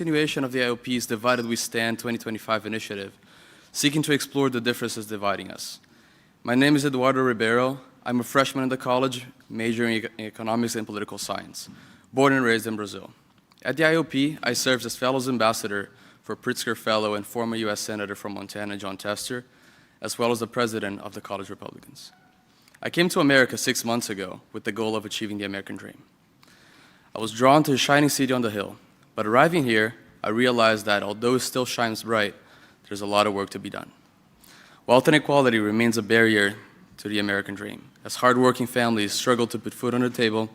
Continuation of the IOP's Divided We Stand 2025 initiative, seeking to explore the differences dividing us. My name is Eduardo Ribeiro. I'm a freshman in the college, majoring in economics and political science, born and raised in Brazil. At the IOP, I served as Fellows Ambassador for Pritzker Fellow and former U.S. Senator from Montana, John Tester, as well as the President of the College Republicans. I came to America 6 months ago with the goal of achieving the American dream. I was drawn to a shining city on the hill, but arriving here, I realized that although it still shines bright, there's a lot of work to be done. Wealth inequality remains a barrier to the American dream, as hardworking families struggle to put food on the table,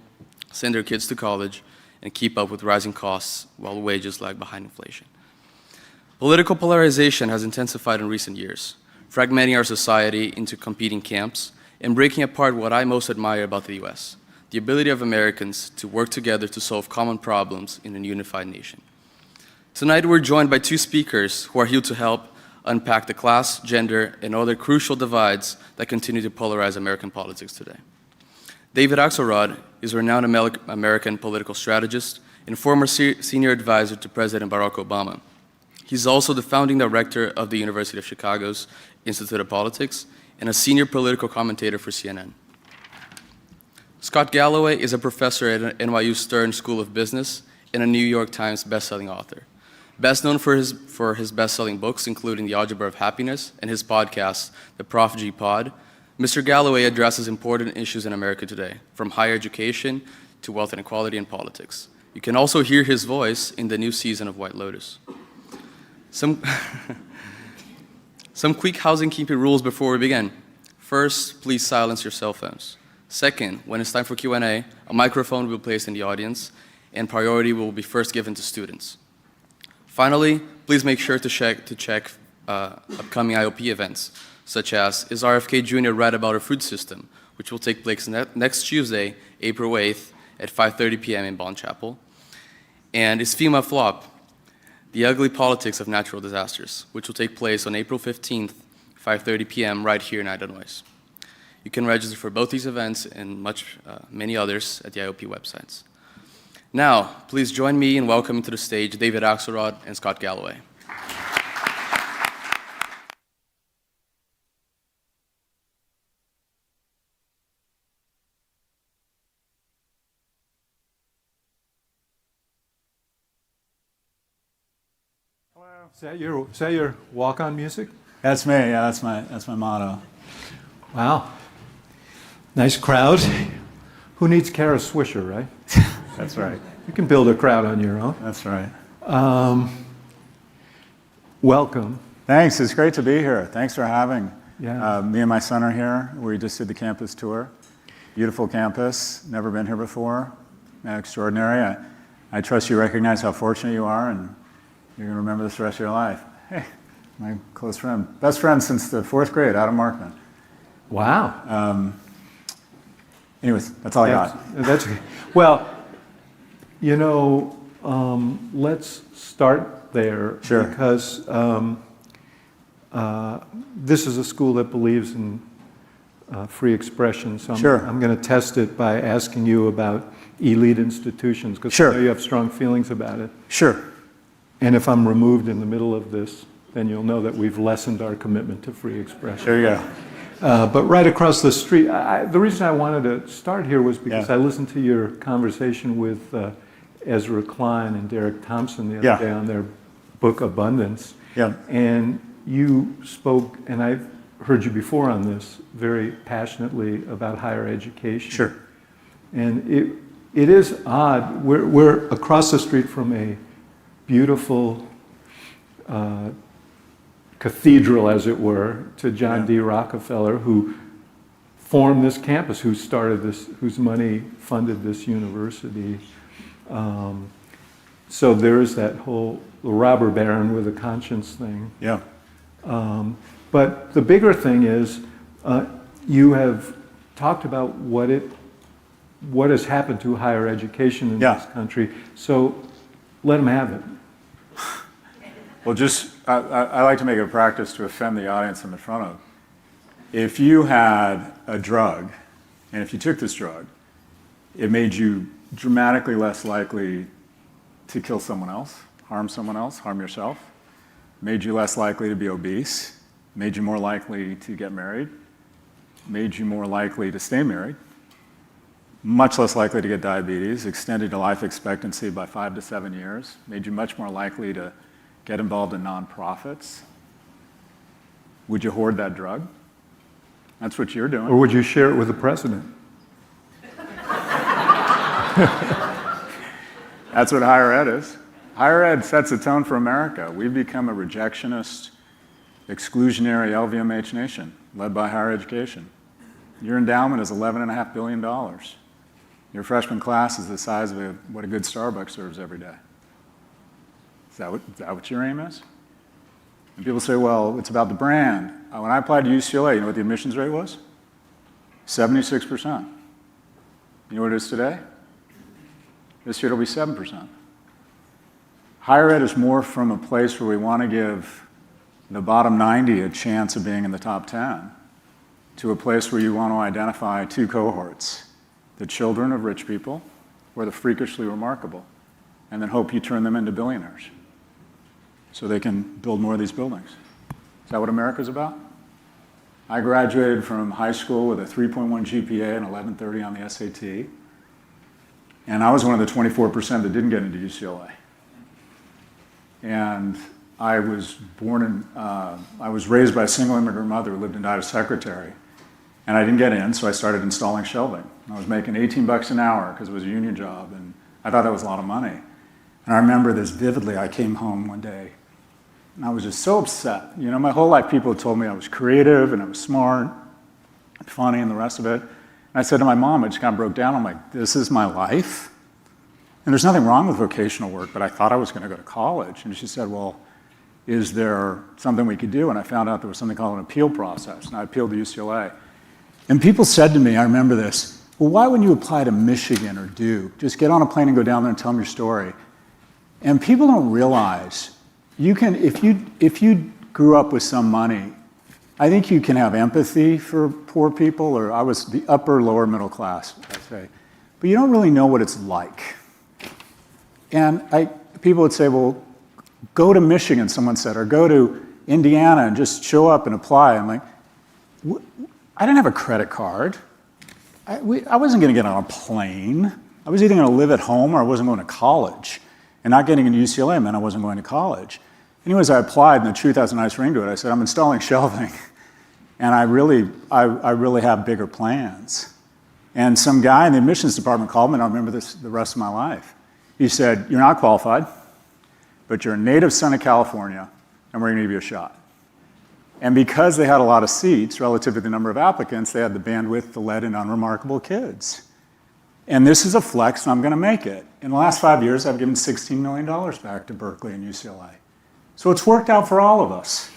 send their kids to college, and keep up with rising costs while wages lag behind inflation. Political polarization has intensified in recent years, fragmenting our society into competing camps and breaking apart what I most admire about the US, the ability of Americans to work together to solve common problems in a unified nation. Tonight, we're joined by two speakers who are here to help unpack the class, gender, and other crucial divides that continue to polarize American politics today. David Axelrod is a renowned American political strategist and former senior advisor to President Barack Obama. He's also the founding director of the University of Chicago's Institute of Politics and a senior political commentator for CNN. Scott Galloway is a professor at NYU Stern School of Business and a New York Times bestselling author. Best known for his best-selling books, including The Algebra of Happiness and his podcast, the Prof G Pod, Mr. Galloway addresses important issues in America today, from higher education to wealth inequality and politics. You can also hear his voice in the new season of White Lotus. Some quick housekeeping rules before we begin. First, please silence your cell phones. Second, when it's time for Q&A, a microphone will be placed in the audience, and priority will be first given to students. Finally, please make sure to check upcoming IOP events, such as Is RFK Jr. Right About Our Food System, which will take place next Tuesday, April 8th at 5:30 p.m. in Bond Chapel, and Is FEMA Flop, The Ugly Politics of Natural Disasters, which will take place on April 15th, 5:30 p.m. right here in Illinois. You can register for both these events and many others at the IOP websites. Now, please join me in welcoming to the stage David Axelrod and Scott Galloway. Hello. Is that your walk-on music? That's me. Yeah, that's my motto. Wow. Nice crowd. Who needs Kara Swisher, right? That's right. You can build a crowd on your own. That's right. Welcome. Thanks. It's great to be here. Thanks for having. Yeah. Me and my son are here. We just did the campus tour. Beautiful campus. Never been here before. Extraordinary. I trust you recognize how fortunate you are, and you're going to remember this the rest of your life. Hey, my close friend. Best friend since the 4th grade, Adam Markman. Wow. Anyways, that's all I got. That's okay. Well, let's start there. Sure. Because this is a school that believes in free expression. So I'm going to test it by asking you about elite institutions, because I know you have strong feelings about it. Sure. And if I'm removed in the middle of this, then you'll know that we've lessened our commitment to free expression. There you go. But right across the street, the reason I wanted to start here was because I listened to your conversation with Ezra Klein and Derek Thompson the other day on their book Abundance. Yeah. And you spoke, and I've heard you before on this, very passionately about higher education. Sure. And it is odd. We're across the street from a beautiful cathedral, as it were, to John D. Rockefeller, who formed this campus, who started this, whose money funded this university. So there is that whole robber baron with a conscience thing. Yeah. But the bigger thing is, you have talked about what has happened to higher education in this country. So let them have it. Well, I like to make it a practice to offend the audience I'm in front of. If you had a drug, and if you took this drug, it made you dramatically less likely to kill someone else, harm someone else, harm yourself, made you less likely to be obese, made you more likely to get married, made you more likely to stay married, much less likely to get diabetes, extended your life expectancy by 5 to 7 years, made you much more likely to get involved in nonprofits. Would you hoard that drug? That's what you're doing. Or would you share it with the president? That's what higher ed is. Higher ed sets the tone for America. We've become a rejectionist, exclusionary LVMH nation, led by higher education. Your endowment is $11.5 billion. Your freshman class is the size of what a good Starbucks serves every day. Is that what your aim is? And people say, well, it's about the brand. When I applied to UCLA, you know what the admissions rate was? 76%. You know what it is today? This year it'll be 7%. Higher ed is morphed from a place where we want to give the bottom 90 a chance of being in the top 10 to a place where you want to identify two cohorts, the children of rich people or the freakishly remarkable, and then hope you turn them into billionaires so they can build more of these buildings. Is that what America's about? I graduated from high school with a 3.1 GPA and 1130 on the SAT, and I was one of the 24% that didn't get into UCLA. And I was I was raised by a single immigrant mother who lived and died as secretary. And I didn't get in, so I started installing shelving. I was making 18 bucks an hour because it was a union job, and I thought that was a lot of money. And I remember this vividly. I came home one day, and I was just so upset. You know, my whole life people had told me I was creative, and I was smart, and funny, and the rest of it. And I said to my mom, I just kind of broke down. I'm like, this is my life? And there's nothing wrong with vocational work, but I thought I was going to go to college. And she said, well, is there something we could do? And I found out there was something called an appeal process, and I appealed to UCLA. And people said to me, I remember this, well, why wouldn't you apply to Michigan or Duke? Just get on a plane and go down there and tell them your story. And people don't realize, you can, if you grew up with some money, I think you can have empathy for poor people, or I was the upper, lower middle class, I'd say. But you don't really know what it's like. And people would say, well, go to Michigan, someone said, or go to Indiana and just show up and apply. I'm like, I didn't have a credit card. I wasn't going to get on a plane. I was either going to live at home or I wasn't going to college. And not getting into UCLA meant I wasn't going to college. Anyways, I applied, and the truth has a nice ring to it. I said, I'm installing shelving, and I really have bigger plans. And some guy in the admissions department called me, and I'll remember this the rest of my life. He said, you're not qualified, but you're a native son of California, and we're going to give you a shot. And because they had a lot of seats relative to the number of applicants, they had the bandwidth to let in unremarkable kids. And this is a flex, and I'm going to make it. In the last 5 years, I've given $16 million back to Berkeley and UCLA. So it's worked out for all of us.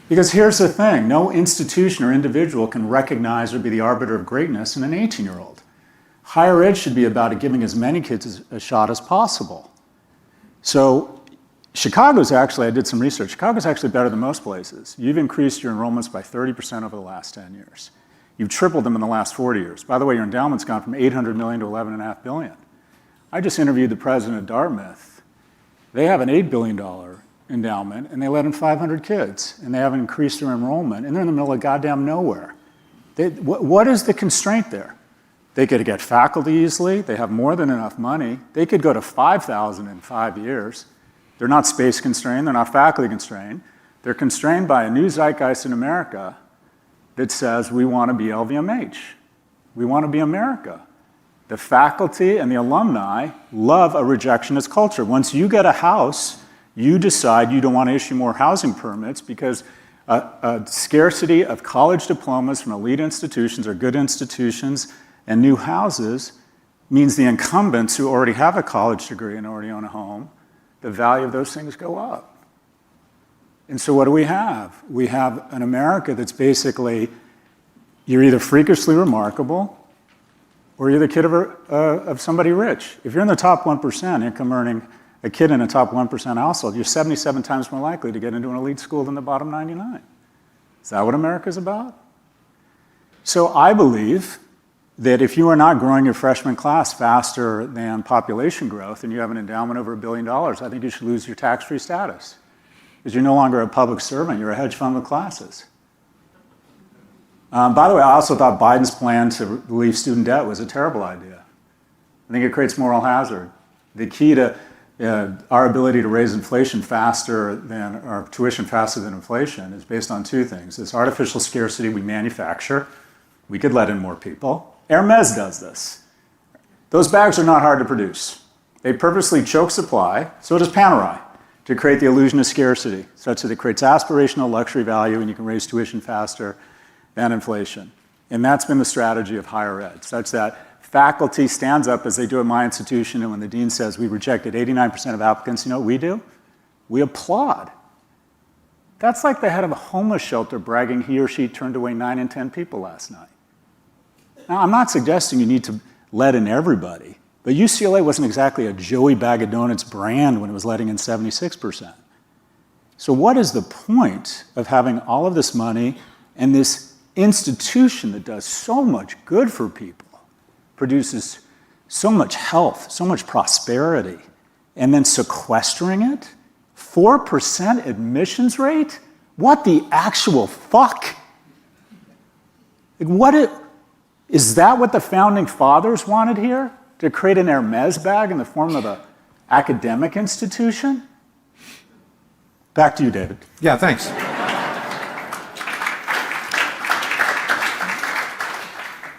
Because here's the thing, no institution or individual can recognize or be the arbiter of greatness in an 18-year-old. Higher ed should be about giving as many kids a shot as possible. So Chicago's actually, I did some research, Chicago's actually better than most places. You've increased your enrollments by 30% over the last 10 years. You've tripled them in the last 40 years. By the way, your endowment's gone from $800 million to $11.5 billion. I just interviewed the president of Dartmouth. They have an $8 billion endowment, and they let in 500 kids, and they haven't increased their enrollment, and they're in the middle of goddamn nowhere. What is the constraint there? They could get faculty easily. They have more than enough money. They could go to 5,000 in 5 years. They're not space constrained. They're not faculty constrained. They're constrained by a new zeitgeist in America that says we want to be LVMH. We want to be America. The faculty and the alumni love a rejectionist culture. Once you get a house, you decide you don't want to issue more housing permits because a scarcity of college diplomas from elite institutions or good institutions and new houses means the incumbents who already have a college degree and already own a home, the value of those things go up. And so what do we have? We have an America that's basically, you're either freakishly remarkable or you're the kid of somebody rich. If you're in the top 1%, income earning, a kid in a top 1% household, you're 77 times more likely to get into an elite school than the bottom 99. Is that what America's about? So I believe that if you are not growing your freshman class faster than population growth and you have an endowment over $1 billion, I think you should lose your tax-free status. Because you're no longer a public servant, you're a hedge fund with classes. By the way, I also thought Biden's plan to relieve student debt was a terrible idea. I think it creates moral hazard. The key to our ability to raise inflation faster than, or tuition faster than inflation is based on two things. This artificial scarcity we manufacture. We could let in more people. Hermes does this. Those bags are not hard to produce. They purposely choke supply, so does Panerai, to create the illusion of scarcity, such that it creates aspirational luxury value and you can raise tuition faster than inflation. And that's been the strategy of higher ed, such that faculty stands up as they do at my institution, and when the dean says we rejected 89% of applicants, you know what we do? We applaud. That's like the head of a homeless shelter bragging he or she turned away 9 in 10 people last night. Now, I'm not suggesting you need to let in everybody, but UCLA wasn't exactly a Joey Bag of Donuts brand when it was letting in 76%. So what is the point of having all of this money and this institution that does so much good for people, produces so much health, so much prosperity, and then sequestering it? 4% admissions rate? What the actual fuck? Like, is that what the founding fathers wanted here? To create an Hermes bag in the form of an academic institution? Back to you, David. Yeah, thanks.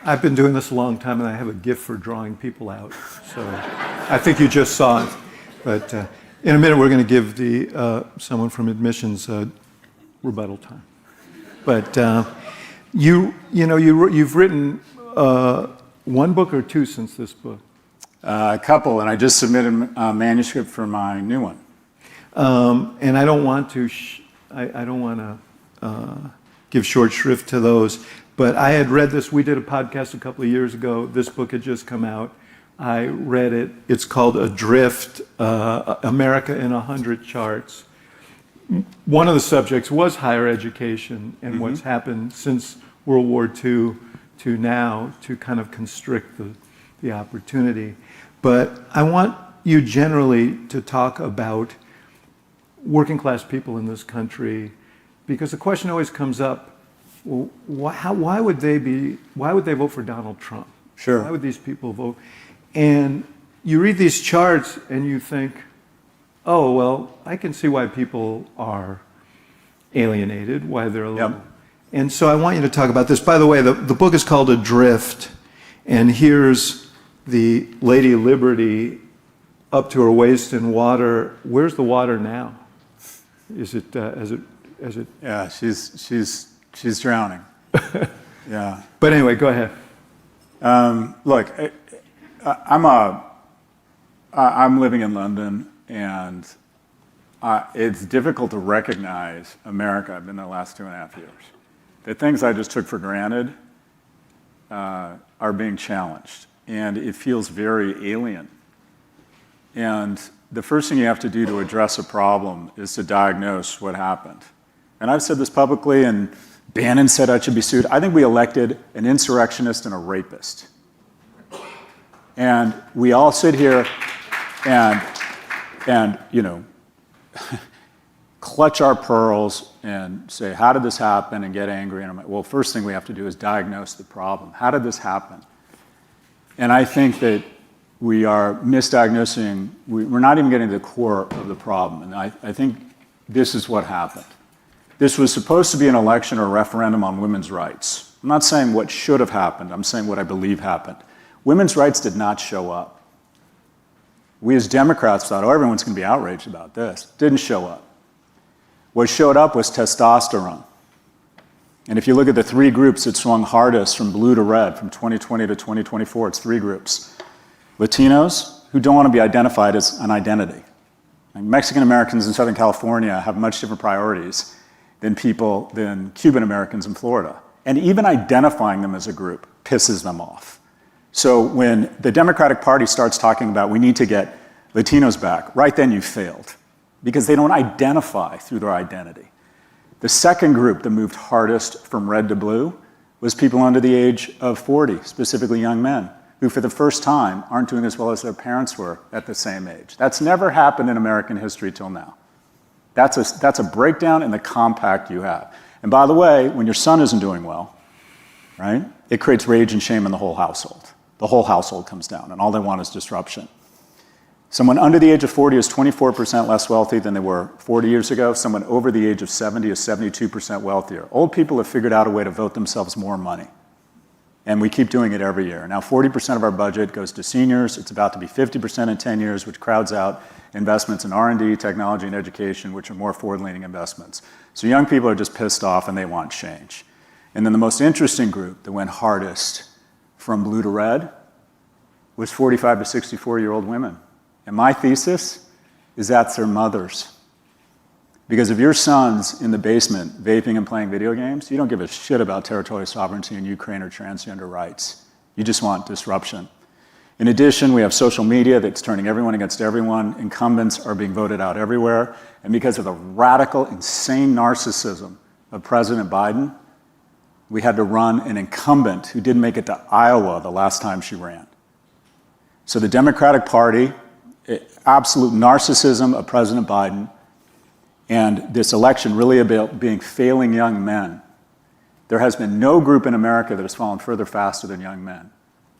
I've been doing this a long time, and I have a gift for drawing people out. So I think you just saw it. But in a minute, we're going to give someone from admissions rebuttal time. But you've written one book or two since this book? A couple, and I just submitted a manuscript for my new one. And I don't want to give short shrift to those. But I had read this. We did a podcast a couple of years ago. This book had just come out. I read it. It's called Adrift, America in 100 Charts. One of the subjects was higher education and what's happened since World War II to now to kind of constrict the opportunity. But I want you generally to talk about working class people in this country, because the question always comes up, well, why would they vote for Donald Trump? Sure. Why would these people vote? And you read these charts and you think, oh, well, I can see why people are alienated, why they're a little... Yep. And so I want you to talk about this. By the way, the book is called Adrift, and here's the Lady Liberty up to her waist in water. Where's the water now? Is it, as it... Yeah, she's drowning. Yeah. But anyway, go ahead. Look, I'm living in London, and it's difficult to recognize America. I've been there the last 2.5 years. The things I just took for granted are being challenged, and it feels very alien. And the first thing you have to do to address a problem is to diagnose what happened. And I've said this publicly, and Bannon said I should be sued. I think we elected an insurrectionist and a rapist. And we all sit here and you know, clutch our pearls and say, how did this happen, and get angry. And I'm like, well, first thing we have to do is diagnose the problem. How did this happen? And I think that we are misdiagnosing, we're not even getting to the core of the problem. And I think this is what happened. This was supposed to be an election or a referendum on women's rights. I'm not saying what should have happened, I'm saying what I believe happened. Women's rights did not show up. We as Democrats thought, oh, everyone's going to be outraged about this. Didn't show up. What showed up was testosterone. And if you look at the three groups that swung hardest from blue to red from 2020 to 2024, it's three groups. Latinos, who don't want to be identified as an identity. And Mexican Americans in Southern California have much different priorities than Cuban Americans in Florida. And even identifying them as a group pisses them off. So when the Democratic Party starts talking about we need to get Latinos back, right then you failed, because they don't identify through their identity. The second group that moved hardest from red to blue was people under the age of 40, specifically young men, who for the first time aren't doing as well as their parents were at the same age. That's never happened in American history till now. That's a breakdown in the compact you have. And by the way, when your son isn't doing well, right, it creates rage and shame in the whole household. The whole household comes down, and all they want is disruption. Someone under the age of 40 is 24% less wealthy than they were 40 years ago. Someone over the age of 70 is 72% wealthier. Old people have figured out a way to vote themselves more money. And we keep doing it every year. Now 40% of our budget goes to seniors. It's about to be 50% in 10 years, which crowds out investments in R&D, technology, and education, which are more forward-leaning investments. So young people are just pissed off and they want change. And then the most interesting group that went hardest from blue to red was 45 to 64-year-old women. And my thesis is that's their mothers. Because if your son's in the basement vaping and playing video games, you don't give a shit about territorial sovereignty in Ukraine or transgender rights. You just want disruption. In addition, we have social media that's turning everyone against everyone. Incumbents are being voted out everywhere. And because of the radical, insane narcissism of President Biden, we had to run an incumbent who didn't make it to Iowa the last time she ran. So the Democratic Party, absolute narcissism of President Biden, and this election really about being failing young men. There has been no group in America that has fallen further faster than young men.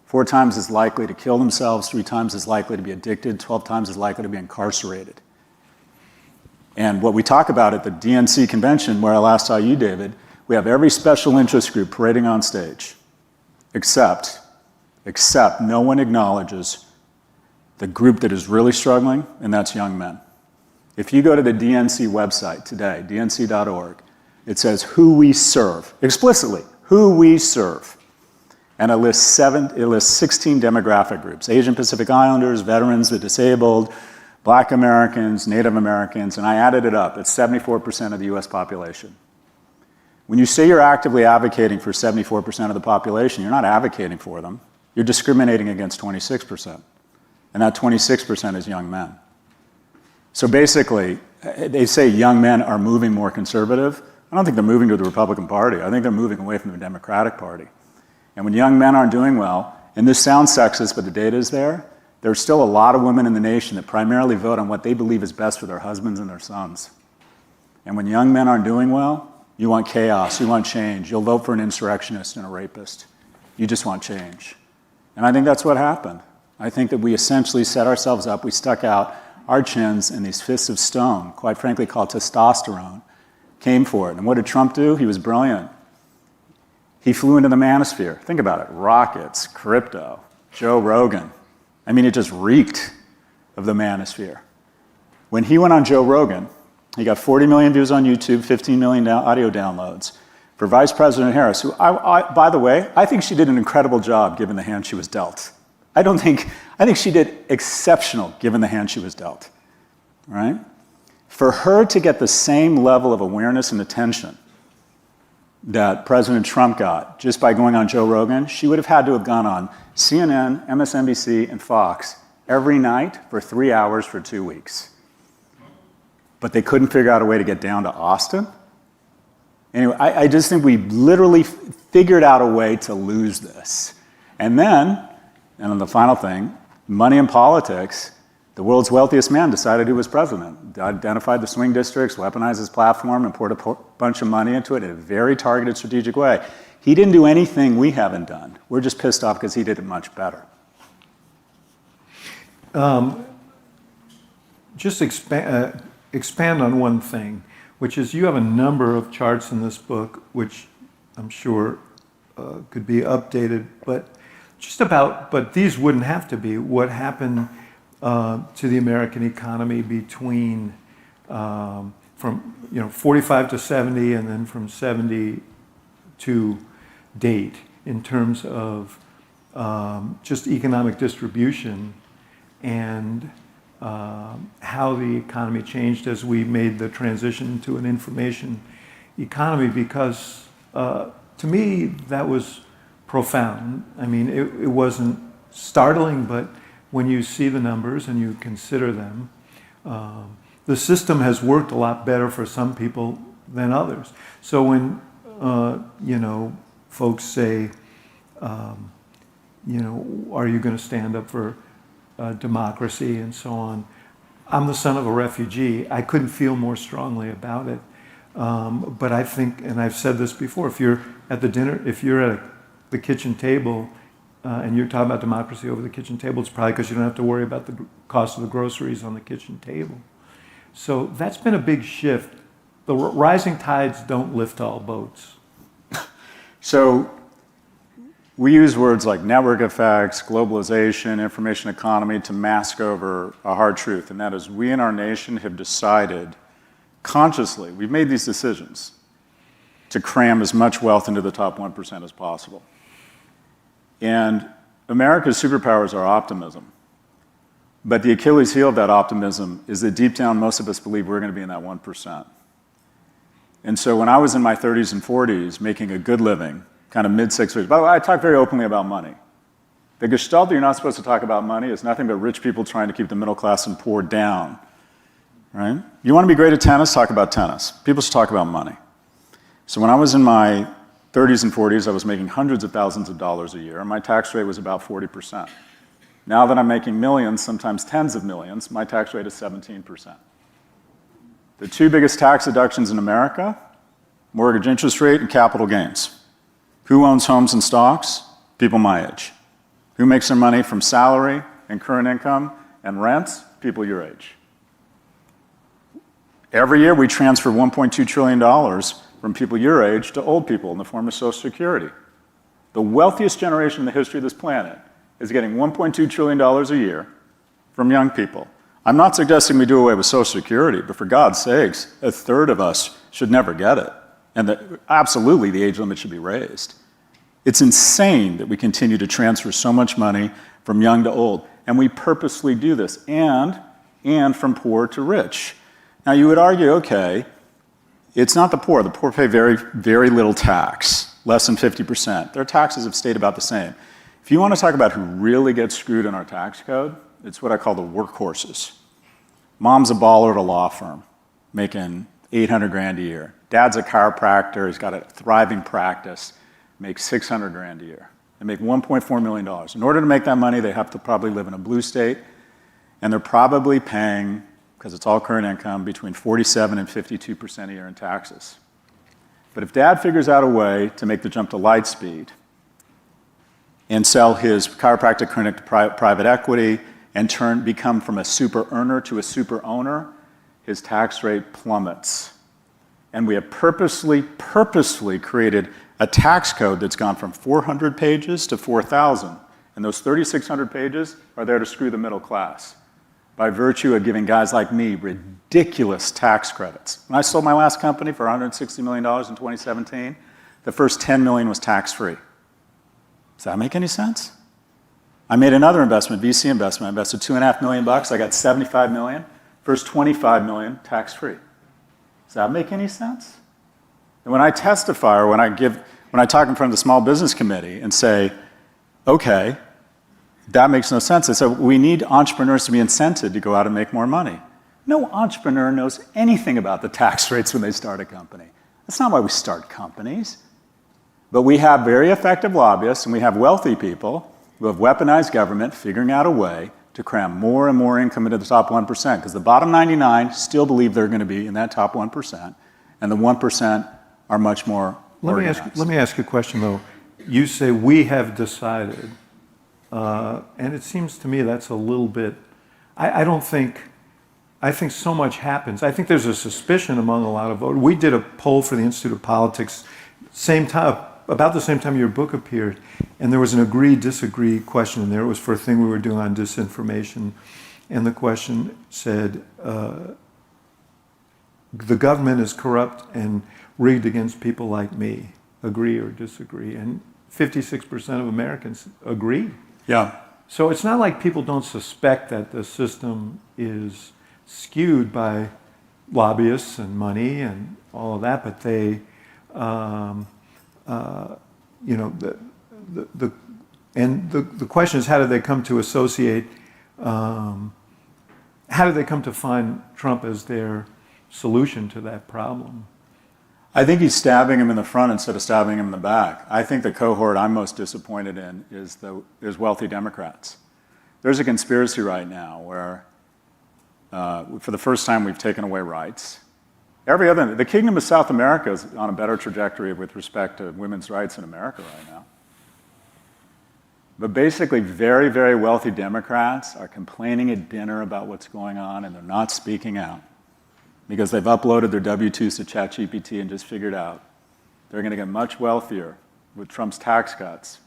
4 times as likely to kill themselves, 3 times as likely to be addicted, 12 times as likely to be incarcerated. And what we talk about at the DNC convention, where I last saw you, David, we have every special interest group parading on stage, except no one acknowledges the group that is really struggling, and that's young men. If you go to the DNC website today, dnc.org, it says who we serve, explicitly, who we serve. And it lists 16 demographic groups: Asian Pacific Islanders, veterans, the disabled, Black Americans, Native Americans, and I added it up. It's 74% of the US population. When you say you're actively advocating for 74% of the population, you're not advocating for them. You're discriminating against 26%. And that 26% is young men. So basically, they say young men are moving more conservative. I don't think they're moving to the Republican Party. I think they're moving away from the Democratic Party. And when young men aren't doing well, and this sounds sexist, but the data is there's still a lot of women in the nation that primarily vote on what they believe is best for their husbands and their sons. And when young men aren't doing well, you want chaos, you want change. You'll vote for an insurrectionist and a rapist. You just want change. And I think that's what happened. I think that we essentially set ourselves up, we stuck out our chins, and these fists of stone, quite frankly called testosterone, came for it. And what did Trump do? He was brilliant. He flew into the manosphere. Think about it. Rockets, crypto, Joe Rogan. I mean, it just reeked of the manosphere. When he went on Joe Rogan, he got 40 million views on YouTube, 15 million audio downloads. For Vice President Harris, who, by the way, I think she did an incredible job given the hand she was dealt. I think she did exceptional given the hand she was dealt, right? For her to get the same level of awareness and attention that President Trump got just by going on Joe Rogan, she would have had to have gone on CNN, MSNBC, and Fox every night for 3 hours for 2 weeks. But they couldn't figure out a way to get down to Austin. Anyway, I just think we literally figured out a way to lose this. And then the final thing, money in politics, the world's wealthiest man decided who was president, identified the swing districts, weaponized his platform, and poured a bunch of money into it in a very targeted, strategic way. He didn't do anything we haven't done. We're just pissed off because he did it much better. Just expand on one thing, which is you have a number of charts in this book, which I'm sure could be updated, but these wouldn't have to be what happened to the American economy between from 45 to 70 and then from 70 to date in terms of just economic distribution and how the economy changed as we made the transition to an information economy, because to me that was profound. I mean, it wasn't startling, but when you see the numbers and you consider them, the system has worked a lot better for some people than others. So when folks say, are you going to stand up for democracy and so on? I'm the son of a refugee. I couldn't feel more strongly about it. But I think, and I've said this before, if you're at the kitchen table and you're talking about democracy over the kitchen table, it's probably because you don't have to worry about the cost of the groceries on the kitchen table. So that's been a big shift. The rising tides don't lift all boats. So we use words like network effects, globalization, information economy to mask over a hard truth, and that is we in our nation have decided consciously, we've made these decisions to cram as much wealth into the top 1% as possible. And America's superpower is our optimism. But the Achilles heel of that optimism is that deep down, most of us believe we're going to be in that 1%. And so when I was in my 30s and 40s, making a good living, kind of mid-six figures, by the way, I talk very openly about money. The gestalt that you're not supposed to talk about money is nothing but rich people trying to keep the middle class and poor down. Right? You want to be great at tennis? Talk about tennis. People should talk about money. So when I was in my 30s and 40s, I was making hundreds of thousands of dollars a year, and my tax rate was about 40%. Now that I'm making millions, sometimes tens of millions, my tax rate is 17%. The two biggest tax deductions in America, mortgage interest rate and capital gains. Who owns homes and stocks? People my age. Who makes their money from salary and current income and rents? People your age. Every year we transfer $1.2 trillion from people your age to old people in the form of Social Security. The wealthiest generation in the history of this planet is getting $1.2 trillion a year from young people. I'm not suggesting we do away with Social Security, but for God's sakes, a third of us should never get it. And absolutely the age limit should be raised. It's insane that we continue to transfer so much money from young to old. And we purposely do this, and from poor to rich. Now you would argue, okay, it's not the poor. The poor pay very, very little tax, less than 50%. Their taxes have stayed about the same. If you want to talk about who really gets screwed in our tax code, it's what I call the workhorses. Mom's a baller at a law firm, making 800 grand a year. Dad's a chiropractor, he's got a thriving practice, makes 600 grand a year. They make $1.4 million. In order to make that money, they have to probably live in a blue state, and they're probably paying, because it's all current income, between 47 and 52% a year in taxes. But if Dad figures out a way to make the jump to light speed and sell his chiropractic clinic to private equity and become from a super earner to a super owner, his tax rate plummets. And we have purposely created a tax code that's gone from 400 pages to 4,000. And those 3,600 pages are there to screw the middle class by virtue of giving guys like me ridiculous tax credits. When I sold my last company for $160 million in 2017, the first $10 million was tax-free. Does that make any sense? I made another investment, VC investment. I invested $2.5 million. I got $75 million. First $25 million tax-free. Does that make any sense? And when I testify or when I talk in front of the Small Business Committee and say, okay, that makes no sense. I said, we need entrepreneurs to be incented to go out and make more money. No entrepreneur knows anything about the tax rates when they start a company. That's not why we start companies. But we have very effective lobbyists and we have wealthy people who have weaponized government figuring out a way to cram more and more income into the top 1%, because the bottom 99 still believe they're going to be in that top 1%, and the 1% are much more organized. Let me ask you a question, though. You say we have decided, and it seems to me that's a little bit, I think so much happens. I think there's a suspicion among a lot of voters. We did a poll for the Institute of Politics, about the same time your book appeared, and there was an agree-disagree question in there. It was for a thing we were doing on disinformation, and the question said, the government is corrupt and rigged against people like me. Agree or disagree? And 56% of Americans agree. Yeah. So it's not like people don't suspect that the system is skewed by lobbyists and money and all of that, but they, the question is, how did they come to associate? How did they come to find Trump as their solution to that problem? I think he's stabbing him in the front instead of stabbing him in the back. I think the cohort I'm most disappointed in is wealthy Democrats. There's a conspiracy right now where, for the first time, we've taken away rights. The Kingdom of South America is on a better trajectory with respect to women's rights in America right now. But basically, very, very wealthy Democrats are complaining at dinner about what's going on, and they're not speaking out because they've uploaded their W-2s to ChatGPT and just figured out they're going to get much wealthier with Trump's tax cuts.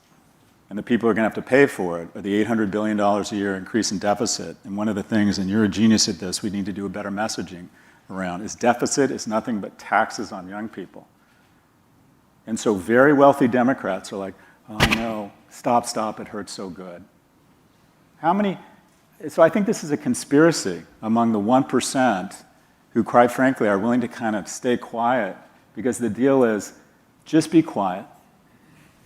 And the people who are going to have to pay for it are the $800 billion a year increase in deficit. And one of the things, and you're a genius at this, we need to do a better messaging around, is deficit is nothing but taxes on young people. And so very wealthy Democrats are like, oh no, stop, it hurts so good. So I think this is a conspiracy among the 1% who, quite frankly, are willing to kind of stay quiet, because the deal is, just be quiet.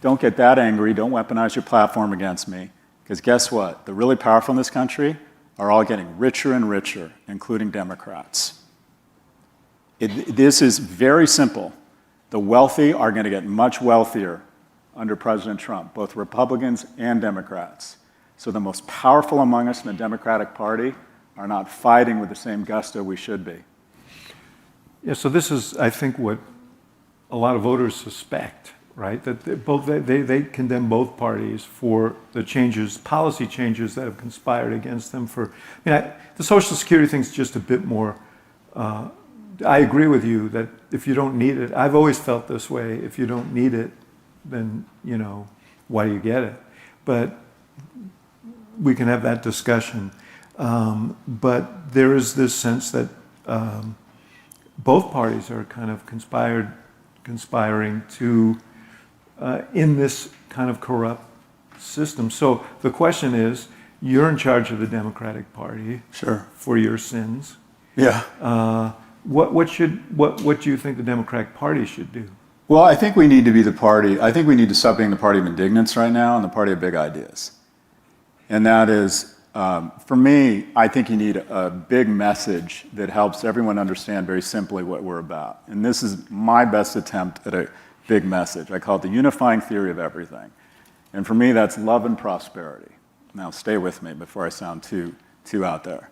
Don't get that angry. Don't weaponize your platform against me. Because guess what? The really powerful in this country are all getting richer and richer, including Democrats. This is very simple. The wealthy are going to get much wealthier under President Trump, both Republicans and Democrats. So the most powerful among us in the Democratic Party are not fighting with the same gusto we should be. Yeah, so this is, I think, what a lot of voters suspect, right? That they condemn both parties for the changes, policy changes that have conspired against them for, the Social Security thing's just a bit more, I agree with you that if you don't need it, I've always felt this way, if you don't need it, then, why do you get it? But we can have that discussion. But there is this sense that both parties are kind of conspiring to, in this kind of corrupt system. So the question is, you're in charge of the Democratic Party. Sure. For your sins. Yeah. What do you think the Democratic Party should do? Well, I think we need to be the party. I think we need to stop being the party of indignance right now and the party of big ideas. And that is, for me, I think you need a big message that helps everyone understand very simply what we're about. And this is my best attempt at a big message. I call it the unifying theory of everything. And for me, that's love and prosperity. Now, stay with me before I sound too out there.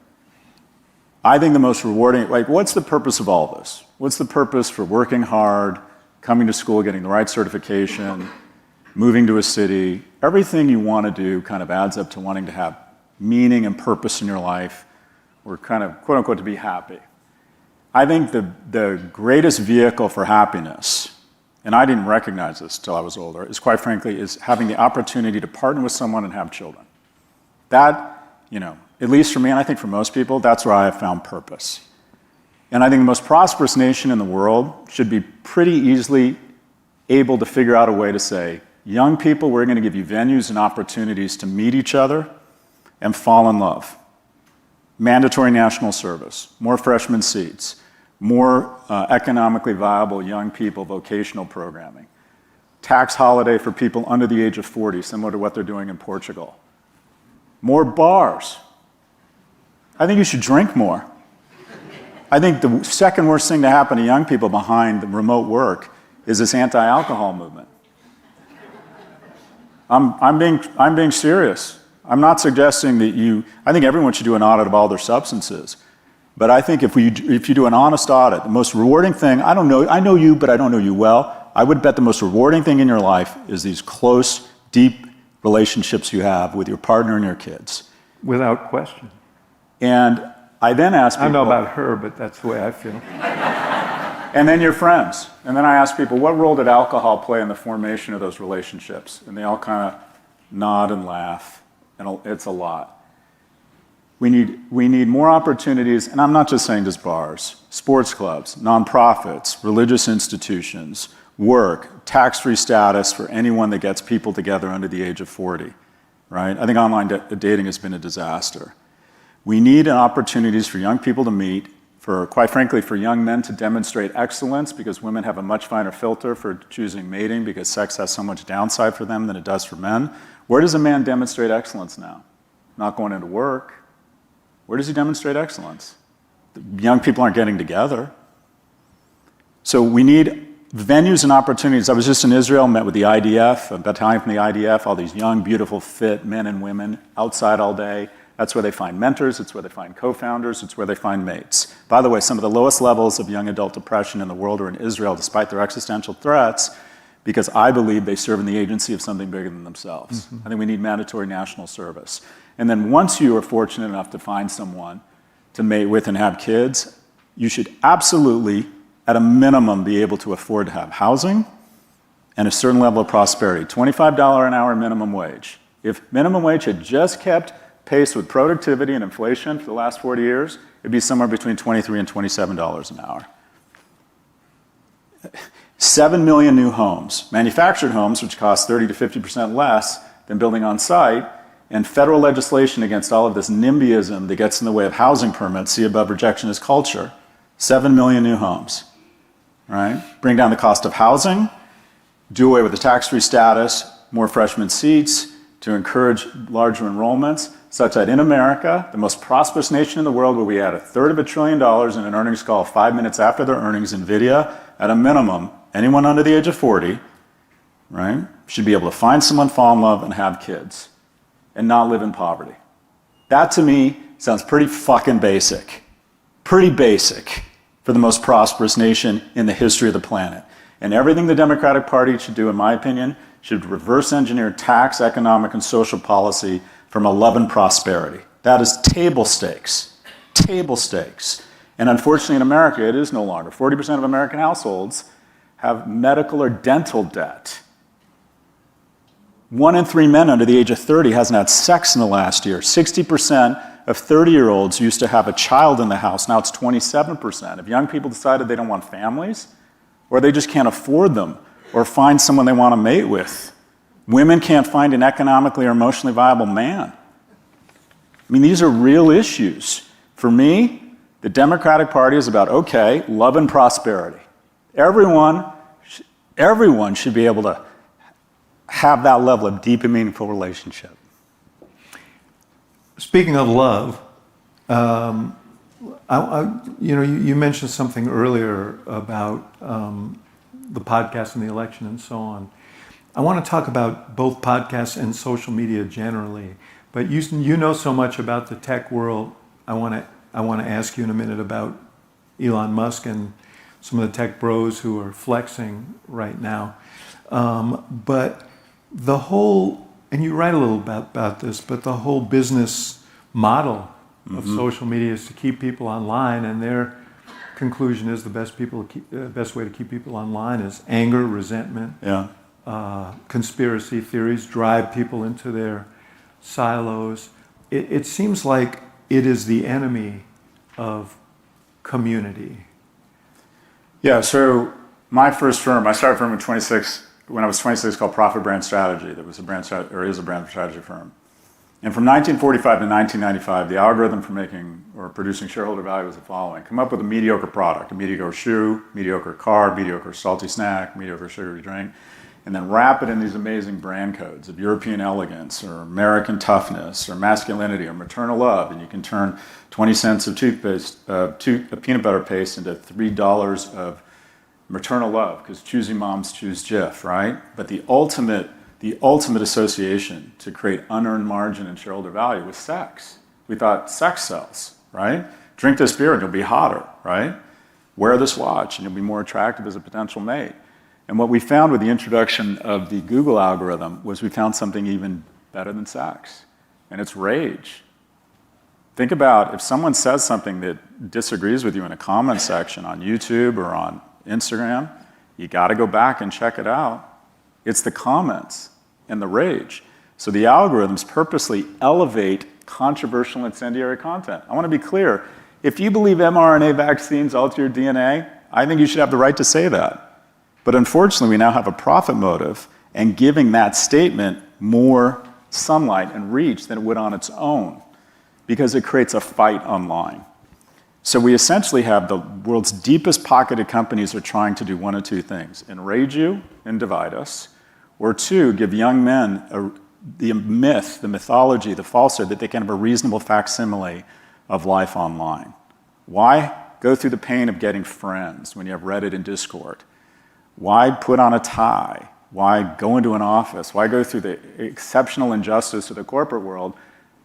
I think the most rewarding, what's the purpose of all this? What's the purpose for working hard, coming to school, getting the right certification, moving to a city? Everything you want to do kind of adds up to wanting to have meaning and purpose in your life, or kind of, quote unquote, to be happy. I think the greatest vehicle for happiness, and I didn't recognize this till I was older, is quite frankly, is having the opportunity to partner with someone and have children. That, at least for me, and I think for most people, that's where I have found purpose. And I think the most prosperous nation in the world should be pretty easily able to figure out a way to say, young people, we're going to give you venues and opportunities to meet each other and fall in love. Mandatory national service, more freshman seats, more economically viable young people vocational programming, tax holiday for people under the age of 40, similar to what they're doing in Portugal, more bars. I think you should drink more. I think the second worst thing to happen to young people behind the remote work is this anti-alcohol movement. I'm being serious. I'm not suggesting that I think everyone should do an audit of all their substances. But I think if you do an honest audit, the most rewarding thing, I know you, but I don't know you well. I would bet the most rewarding thing in your life is these close, deep relationships you have with your partner and your kids. Without question. And I then ask people... I don't know about her, but that's the way I feel. And then your friends. And then I ask people, what role did alcohol play in the formation of those relationships? And they all kind of nod and laugh. And it's a lot. We need more opportunities, and I'm not just saying just bars, sports clubs, nonprofits, religious institutions, work, tax-free status for anyone that gets people together under the age of 40, right? I think online dating has been a disaster. We need opportunities for young people to meet, quite frankly, for young men to demonstrate excellence, because women have a much finer filter for choosing mating because sex has so much downside for them than it does for men. Where does a man demonstrate excellence now? Not going into work. Where does he demonstrate excellence? The young people aren't getting together. So we need venues and opportunities. I was just in Israel, met with the IDF, a battalion from the IDF, all these young, beautiful, fit men and women outside all day. That's where they find mentors, it's where they find co-founders, it's where they find mates. By the way, some of the lowest levels of young adult depression in the world are in Israel, despite their existential threats, because I believe they serve in the agency of something bigger than themselves. I think we need mandatory national service. And then once you are fortunate enough to find someone to mate with and have kids, you should absolutely, at a minimum, be able to afford to have housing and a certain level of prosperity. $25 an hour minimum wage. If minimum wage had just kept pace with productivity and inflation for the last 40 years, it'd be somewhere between $23 and $27 an hour. 7 million new homes, manufactured homes, which cost 30 to 50% less than building on site, and federal legislation against all of this NIMBYism that gets in the way of housing permits, see above rejectionist culture. 7 million new homes, right? Bring down the cost of housing, do away with the tax-free status, more freshman seats, to encourage larger enrollments, such that in America, the most prosperous nation in the world, where we had $1/3 trillion in an earnings call 5 minutes after their earnings, NVIDIA, at a minimum, anyone under the age of 40, right, should be able to find someone, fall in love, and have kids, and not live in poverty. That, to me, sounds pretty fucking basic. Pretty basic for the most prosperous nation in the history of the planet. And everything the Democratic Party should do, in my opinion, should reverse engineer tax, economic, and social policy from a love and prosperity. That is table stakes. Table stakes. And unfortunately in America, it is no longer. 40% of American households have medical or dental debt. 1 in 3 men under the age of 30 hasn't had sex in the last year. 60% of 30-year-olds used to have a child in the house. Now it's 27%. If young people decided they don't want families, or they just can't afford them, or find someone they want to mate with, women can't find an economically or emotionally viable man. I mean, these are real issues. For me, the Democratic Party is about, okay, love and prosperity. Everyone should be able to have that level of deep and meaningful relationship. Speaking of love, you mentioned something earlier about the podcast and the election and so on. I want to talk about both podcasts and social media generally, but you know so much about the tech world. I want to ask you in a minute about Elon Musk and some of the tech bros who are flexing right now. But the whole, and you write a little about this, but the whole business model of social media is to keep people online, and their conclusion is the best way to keep people online is anger, resentment, conspiracy theories, drive people into their silos. It seems like it is the enemy of community. Yeah, so my first firm, I started a firm when I was 26 called Profit Brand Strategy. That was a brand strategy firm. And from 1945 to 1995, the algorithm for making or producing shareholder value was the following. Come up with a mediocre product, a mediocre shoe, mediocre car, mediocre salty snack, mediocre sugary drink, and then wrap it in these amazing brand codes of European elegance or American toughness or masculinity or maternal love, and you can turn 20 cents of toothpaste, peanut butter paste into $3 of maternal love, because choosy moms choose Jif, right? But the ultimate association to create unearned margin and shareholder value was sex. We thought sex sells, right? Drink this beer and you'll be hotter, right? Wear this watch and you'll be more attractive as a potential mate. And what we found with the introduction of the Google algorithm was we found something even better than sex, and it's rage. Think about if someone says something that disagrees with you in a comment section on YouTube or on Instagram, you got to go back and check it out. It's the comments and the rage. So the algorithms purposely elevate controversial incendiary content. I want to be clear. If you believe mRNA vaccines alter your DNA, I think you should have the right to say that. But unfortunately, we now have a profit motive, and giving that statement more sunlight and reach than it would on its own, because it creates a fight online. So we essentially have the world's deepest pocketed companies are trying to do one of two things: enrage you and divide us, or two, give young men the myth, the mythology, the falsehood that they can have a reasonable facsimile of life online. Why go through the pain of getting friends when you have Reddit and Discord? Why put on a tie? Why go into an office? Why go through the exceptional injustice of the corporate world?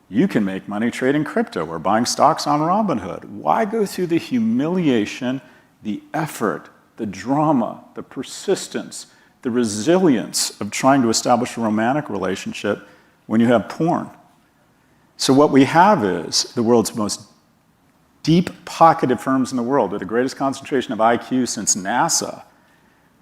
You can make money trading crypto or buying stocks on Robinhood. Why go through the humiliation, the effort, the drama, the persistence, the resilience of trying to establish a romantic relationship when you have porn? So what we have is the world's most deep-pocketed firms in the world, with the greatest concentration of IQ since NASA,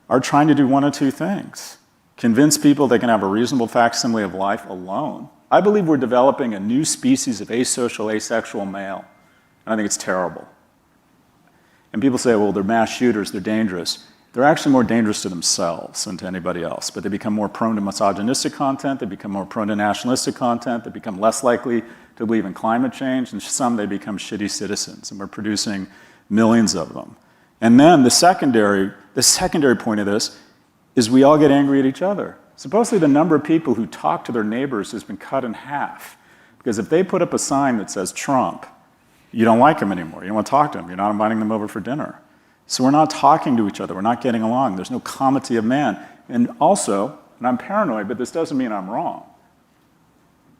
are trying to do one of two things. Convince people they can have a reasonable facsimile of life alone. I believe we're developing a new species of asocial, asexual male, and I think it's terrible. And people say, well, they're mass shooters, they're dangerous. They're actually more dangerous to themselves than to anybody else, but they become more prone to misogynistic content, they become more prone to nationalistic content, they become less likely to believe in climate change, and some they become shitty citizens, and we're producing millions of them. And then the secondary point of this is we all get angry at each other. Supposedly the number of people who talk to their neighbors has been cut in half, because if they put up a sign that says Trump, you don't like him anymore, you don't want to talk to him, you're not inviting them over for dinner. So we're not talking to each other, we're not getting along, there's no comity of man. And also, and I'm paranoid, but this doesn't mean I'm wrong.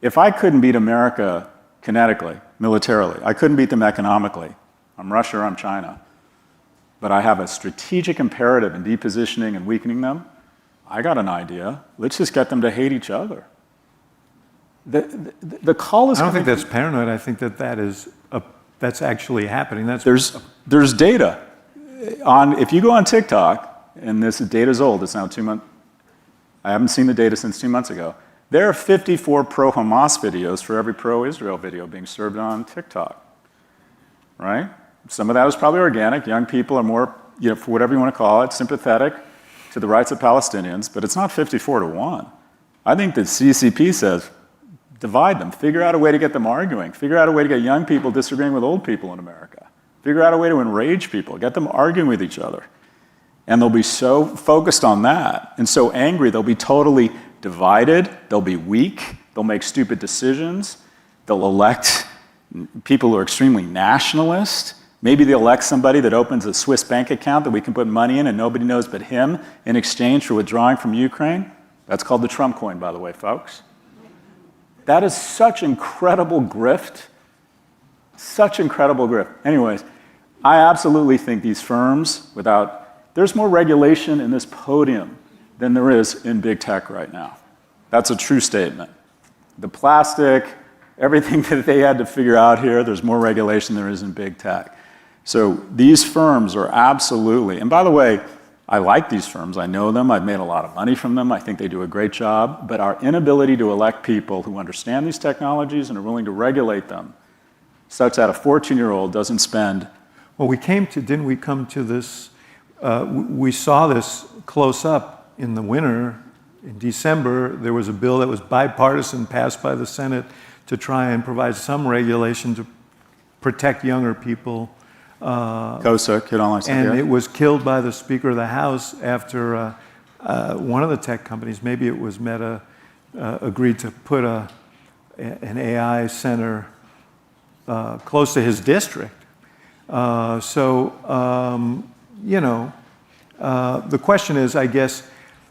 If I couldn't beat America kinetically, militarily, I couldn't beat them economically, I'm Russia or I'm China, but I have a strategic imperative in depositioning and weakening them, I got an idea, let's just get them to hate each other. The call is... I don't think that's paranoid, I think that's actually happening. There's data. If you go on TikTok, and this data's old, it's now 2 months, I haven't seen the data since 2 months ago, there are 54 pro-Hamas videos for every pro-Israel video being served on TikTok, right? Some of that is probably organic. Young people are more, for whatever you want to call it, sympathetic to the rights of Palestinians, but it's not 54 to 1. I think the CCP says, divide them, figure out a way to get them arguing, figure out a way to get young people disagreeing with old people in America. Figure out a way to enrage people, get them arguing with each other. And they'll be so focused on that and so angry, they'll be totally divided, they'll be weak, they'll make stupid decisions, they'll elect people who are extremely nationalist. Maybe they'll elect somebody that opens a Swiss bank account that we can put money in and nobody knows but him in exchange for withdrawing from Ukraine. That's called the Trump coin, by the way, folks. That is such incredible grift. Such incredible grift. Anyways, I absolutely think these firms, there's more regulation in this podium than there is in big tech right now. That's a true statement. The plastic, everything that they had to figure out here, there's more regulation than there is in big tech. So these firms are absolutely, and by the way, I like these firms, I know them, I've made a lot of money from them, I think they do a great job, but our inability to elect people who understand these technologies and are willing to regulate them, such that a 14-year-old doesn't spend... Well, didn't we come to this, we saw this close up in the winter. In December, there was a bill that was bipartisan, passed by the Senate to try and provide some regulation to protect younger people. COSA, Kid Online Security. And it was killed by the Speaker of the House after one of the tech companies, maybe it was Meta, agreed to put an AI center close to his district. The question is, I guess,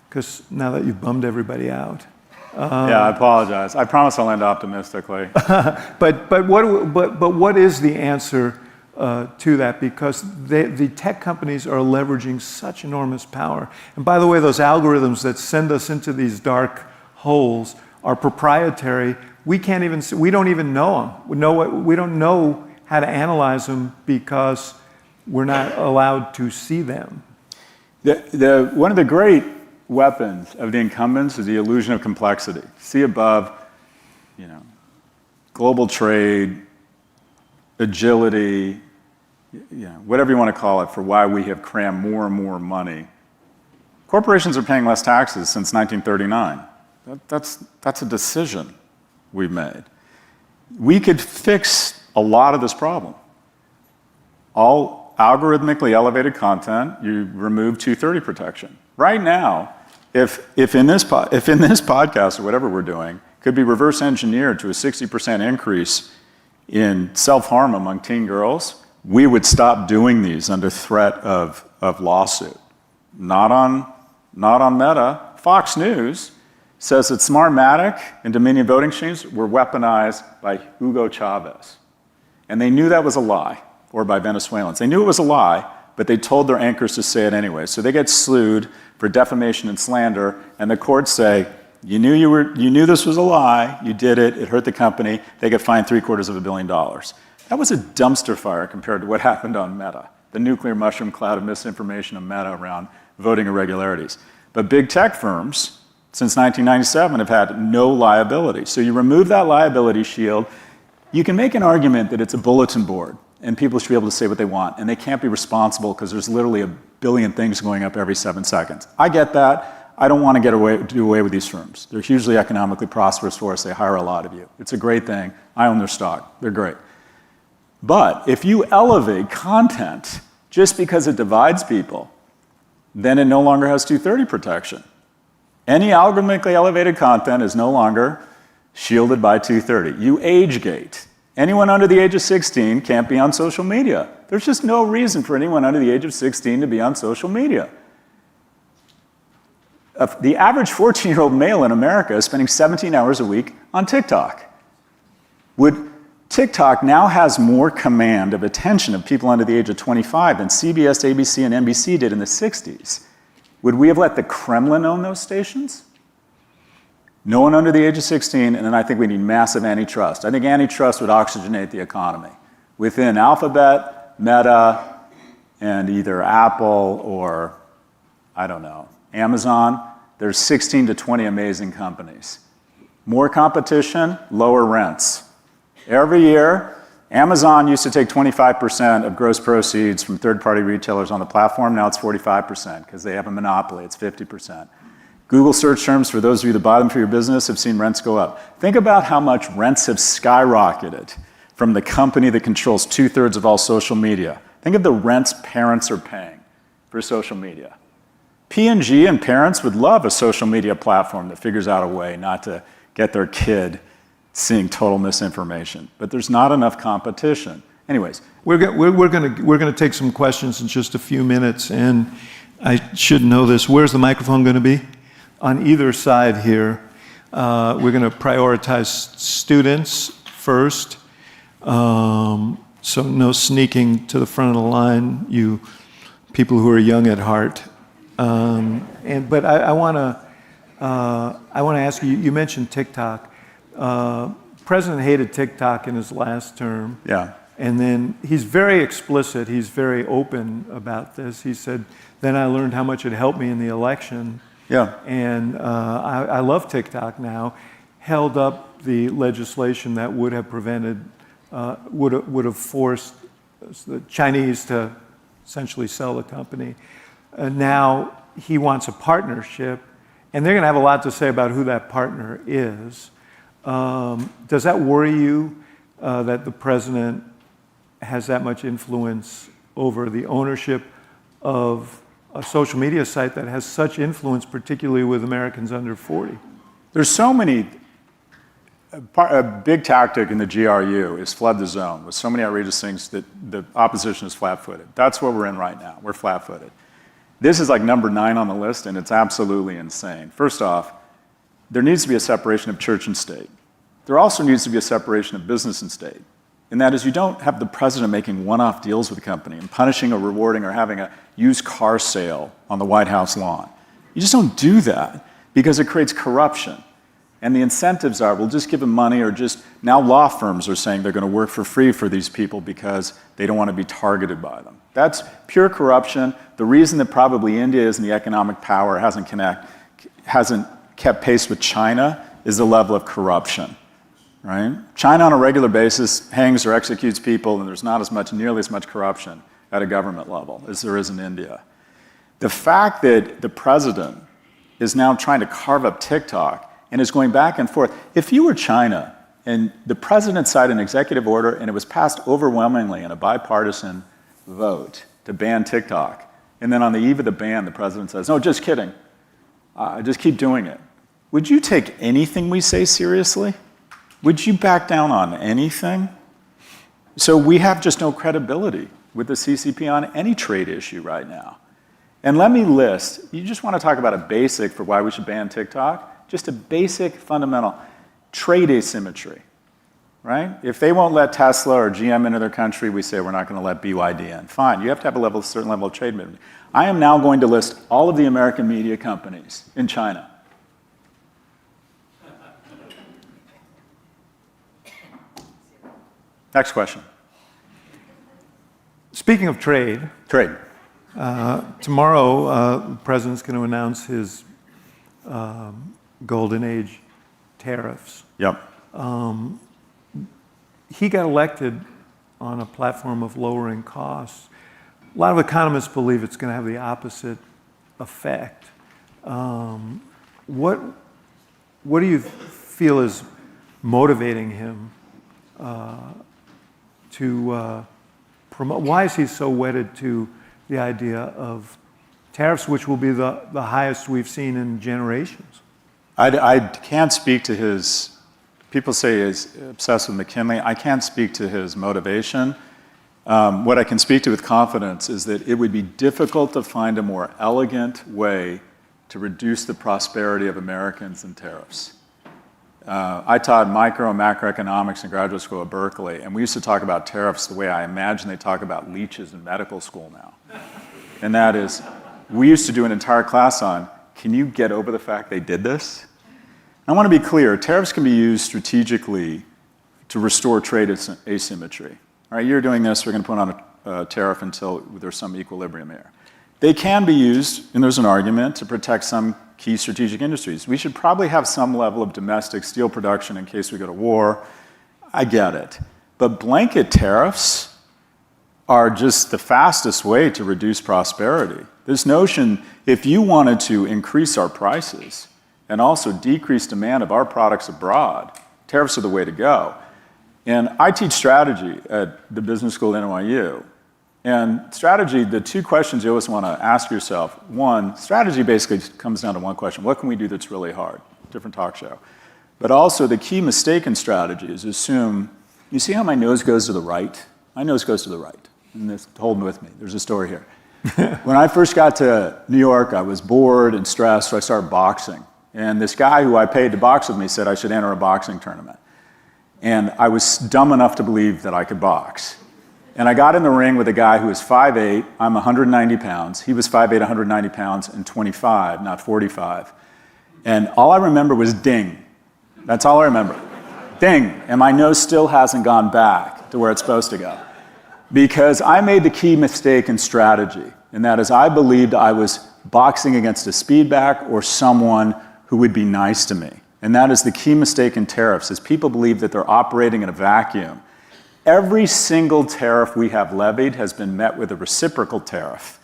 because now that you've bummed everybody out. Yeah, I apologize. I promise I'll end optimistically. But what is the answer to that? Because the tech companies are leveraging such enormous power. And by the way, those algorithms that send us into these dark holes are proprietary. We don't even know them. We don't know how to analyze them because we're not allowed to see them. One of the great weapons of the incumbents is the illusion of complexity. See above, global trade, agility, whatever you want to call it, for why we have crammed more and more money. Corporations are paying less taxes since 1939. That's a decision we've made. We could fix a lot of this problem. All algorithmically elevated content, you remove 230 protection. Right now, if in this podcast or whatever we're doing could be reverse engineered to a 60% increase in self-harm among teen girls, we would stop doing these under threat of lawsuit. not on Meta. Fox News says that Smartmatic and Dominion voting machines were weaponized by Hugo Chavez. And they knew that was a lie, or by Venezuelans. They knew it was a lie, but they told their anchors to say it anyway. So they get sued for defamation and slander, and the courts say, you knew this was a lie, you did it, it hurt the company, they get fined $750 million. That was a dumpster fire compared to what happened on Meta, the nuclear mushroom cloud of misinformation of Meta around voting irregularities. But big tech firms, since 1997, have had no liability. So you remove that liability shield, you can make an argument that it's a bulletin board, and people should be able to say what they want, and they can't be responsible because there's literally a billion things going up every 7 seconds. I get that. I don't want to do away with these firms. They're hugely economically prosperous for us. They hire a lot of you. It's a great thing. I own their stock. They're great. But if you elevate content just because it divides people, then it no longer has 230 protection. Any algorithmically elevated content is no longer shielded by 230. You age gate. Anyone under the age of 16 can't be on social media. There's just no reason for anyone under the age of 16 to be on social media. The average 14-year-old male in America is spending 17 hours a week on TikTok. TikTok now has more command of attention of people under the age of 25 than CBS, ABC, and NBC did in the 60s. Would we have let the Kremlin own those stations? No one under the age of 16, and then I think we need massive antitrust. I think antitrust would oxygenate the economy. Within Alphabet, Meta, and either Apple or, I don't know, Amazon, there's 16 to 20 amazing companies. More competition, lower rents. Every year, Amazon used to take 25% of gross proceeds from third-party retailers on the platform. Now it's 45% because they have a monopoly. It's 50%. Google search terms, for those of you that buy them for your business, have seen rents go up. Think about how much rents have skyrocketed from the company that controls 2/3 of all social media. Think of the rents parents are paying for social media. P&G and parents would love a social media platform that figures out a way not to get their kid seeing total misinformation. But there's not enough competition. Anyways. We're going to take some questions in just a few minutes, and I should know this. Where's the microphone going to be? On either side here. We're going to prioritize students first, so no sneaking to the front of the line, you people who are young at heart. But I want to ask you. You mentioned TikTok. President hated TikTok in his last term. Yeah. And then he's very explicit. He's very open about this. He said, "Then I learned how much it helped me in the election." Yeah. And I love TikTok now. Held up the legislation that would have prevented, would have forced the Chinese to essentially sell the company. Now he wants a partnership, and they're going to have a lot to say about who that partner is. Does that worry you that the president has that much influence over the ownership of a social media site that has such influence, particularly with Americans under 40? There's so many. A big tactic in the GRU is flood the zone with so many outrageous things that the opposition is flat-footed. That's where we're in right now. We're flat-footed. This is like number 9 on the list, and it's absolutely insane. First off, there needs to be a separation of church and state. There also needs to be a separation of business and state. And that is, you don't have the president making one-off deals with the company and punishing or rewarding or having a used car sale on the White House lawn. You just don't do that because it creates corruption. And the incentives are, we'll just give them money, or just, now law firms are saying they're going to work for free for these people because they don't want to be targeted by them. That's pure corruption. The reason that probably India isn't the economic power, hasn't kept pace with China, is the level of corruption. Right? China on a regular basis hangs or executes people, and there's not nearly as much corruption at a government level as there is in India. The fact that the president is now trying to carve up TikTok and is going back and forth. If you were China and the president signed an executive order and it was passed overwhelmingly in a bipartisan vote to ban TikTok, and then on the eve of the ban, the president says, "No, just kidding. Just keep doing it." Would you take anything we say seriously? Would you back down on anything? So we have just no credibility with the CCP on any trade issue right now. And let me list, you just want to talk about a basic for why we should ban TikTok, just a basic fundamental trade asymmetry, right? If they won't let Tesla or GM into their country, we say we're not going to let BYD in. Fine, you have to have a certain level of trade. I am now going to list all of the American media companies in China. Next question. Speaking of trade, Trade. tomorrow the president's going to announce his golden age tariffs. Yep. He got elected on a platform of lowering costs. A lot of economists believe it's going to have the opposite effect. What do you feel is motivating him to promote? Why is he so wedded to the idea of tariffs, which will be the highest we've seen in generations? I can't speak to his, people say he's obsessed with McKinley. I can't speak to his motivation. What I can speak to with confidence is that it would be difficult to find a more elegant way to reduce the prosperity of Americans than tariffs. I taught micro and macroeconomics in graduate school at Berkeley, and we used to talk about tariffs the way I imagine they talk about leeches in medical school now. And that is, we used to do an entire class on, can you get over the fact they did this? I want to be clear, tariffs can be used strategically to restore trade asymmetry. All right, you're doing this, we're going to put on a tariff until there's some equilibrium here. They can be used, and there's an argument, to protect some key strategic industries. We should probably have some level of domestic steel production in case we go to war. I get it. But blanket tariffs are just the fastest way to reduce prosperity. This notion, if you wanted to increase our prices and also decrease demand of our products abroad, tariffs are the way to go. And I teach strategy at the business school at NYU. And strategy, the two questions you always want to ask yourself. One, strategy basically comes down to one question. What can we do that's really hard? Different talk show. But also the key mistake in strategy is assume, you see how my nose goes to the right? My nose goes to the right. And this, hold with me, there's a story here. When I first got to New York, I was bored and stressed, so I started boxing. And this guy who I paid to box with me said I should enter a boxing tournament. And I was dumb enough to believe that I could box. And I got in the ring with a guy who was 5'8", I'm 190 pounds. He was 5'8", 190 pounds, and 25, not 45. And all I remember was ding. That's all I remember. Ding. And my nose still hasn't gone back to where it's supposed to go. Because I made the key mistake in strategy, and that is I believed I was boxing against a speedback or someone who would be nice to me. And that is the key mistake in tariffs, is people believe that they're operating in a vacuum. Every single tariff we have levied has been met with a reciprocal tariff,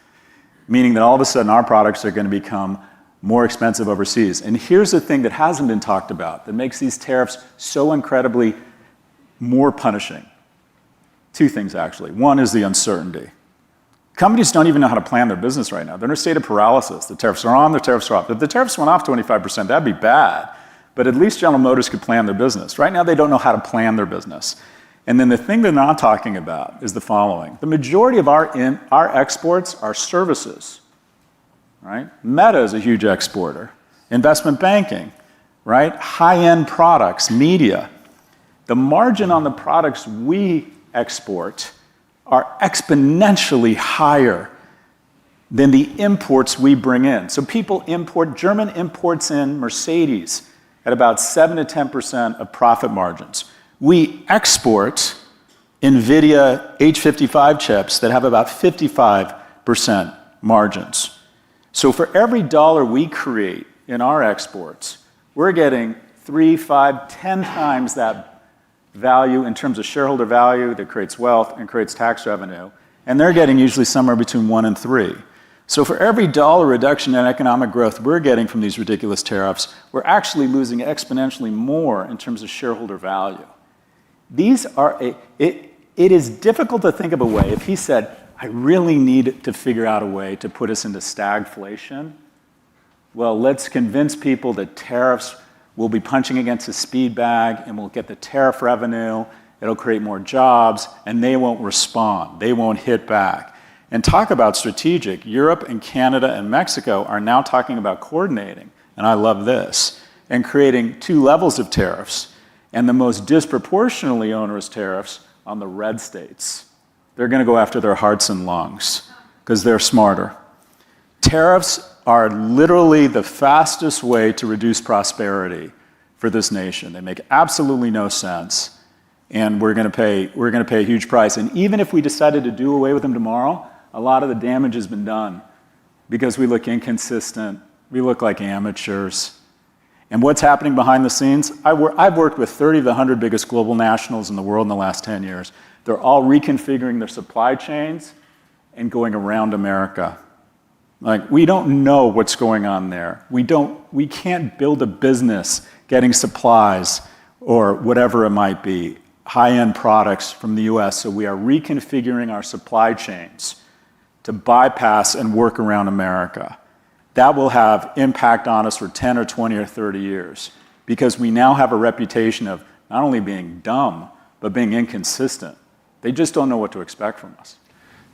meaning that all of a sudden our products are going to become more expensive overseas. And here's the thing that hasn't been talked about that makes these tariffs so incredibly more punishing. Two things, actually. One is the uncertainty. Companies don't even know how to plan their business right now. They're in a state of paralysis. The tariffs are on, the tariffs are off. If the tariffs went off 25%, that'd be bad. But at least General Motors could plan their business. Right now, they don't know how to plan their business. And then the thing they're not talking about is the following. The majority of our exports are services, right? Meta is a huge exporter. Investment banking, right? High-end products, media. The margin on the products we export are exponentially higher than the imports we bring in. So people import, German imports in Mercedes at about 7 to 10% of profit margins. We export NVIDIA H55 chips that have about 55% margins. So for every dollar we create in our exports, we're getting 3, 5, 10 times that value in terms of shareholder value that creates wealth and creates tax revenue. And they're getting usually somewhere between 1 and 3. So for every dollar reduction in economic growth we're getting from these ridiculous tariffs, we're actually losing exponentially more in terms of shareholder value. These are, it is difficult to think of a way, if he said, I really need to figure out a way to put us into stagflation, well, let's convince people that tariffs will be punching against a speed bag and we'll get the tariff revenue, it'll create more jobs, and they won't respond, they won't hit back. And talk about strategic. Europe and Canada and Mexico are now talking about coordinating, and I love this, and creating 2 levels of tariffs, and the most disproportionately onerous tariffs on the red states. They're going to go after their hearts and lungs because they're smarter. Tariffs are literally the fastest way to reduce prosperity for this nation. They make absolutely no sense, and we're going to pay a huge price. And even if we decided to do away with them tomorrow, a lot of the damage has been done because we look inconsistent, we look like amateurs. And what's happening behind the scenes? I've worked with 30 of the 100 biggest global nationals in the world in the last 10 years. They're all reconfiguring their supply chains and going around America. Like, we don't know what's going on there. We can't build a business getting supplies or whatever it might be, high-end products from the US, so we are reconfiguring our supply chains to bypass and work around America. That will have impact on us for 10 or 20 or 30 years because we now have a reputation of not only being dumb, but being inconsistent. They just don't know what to expect from us.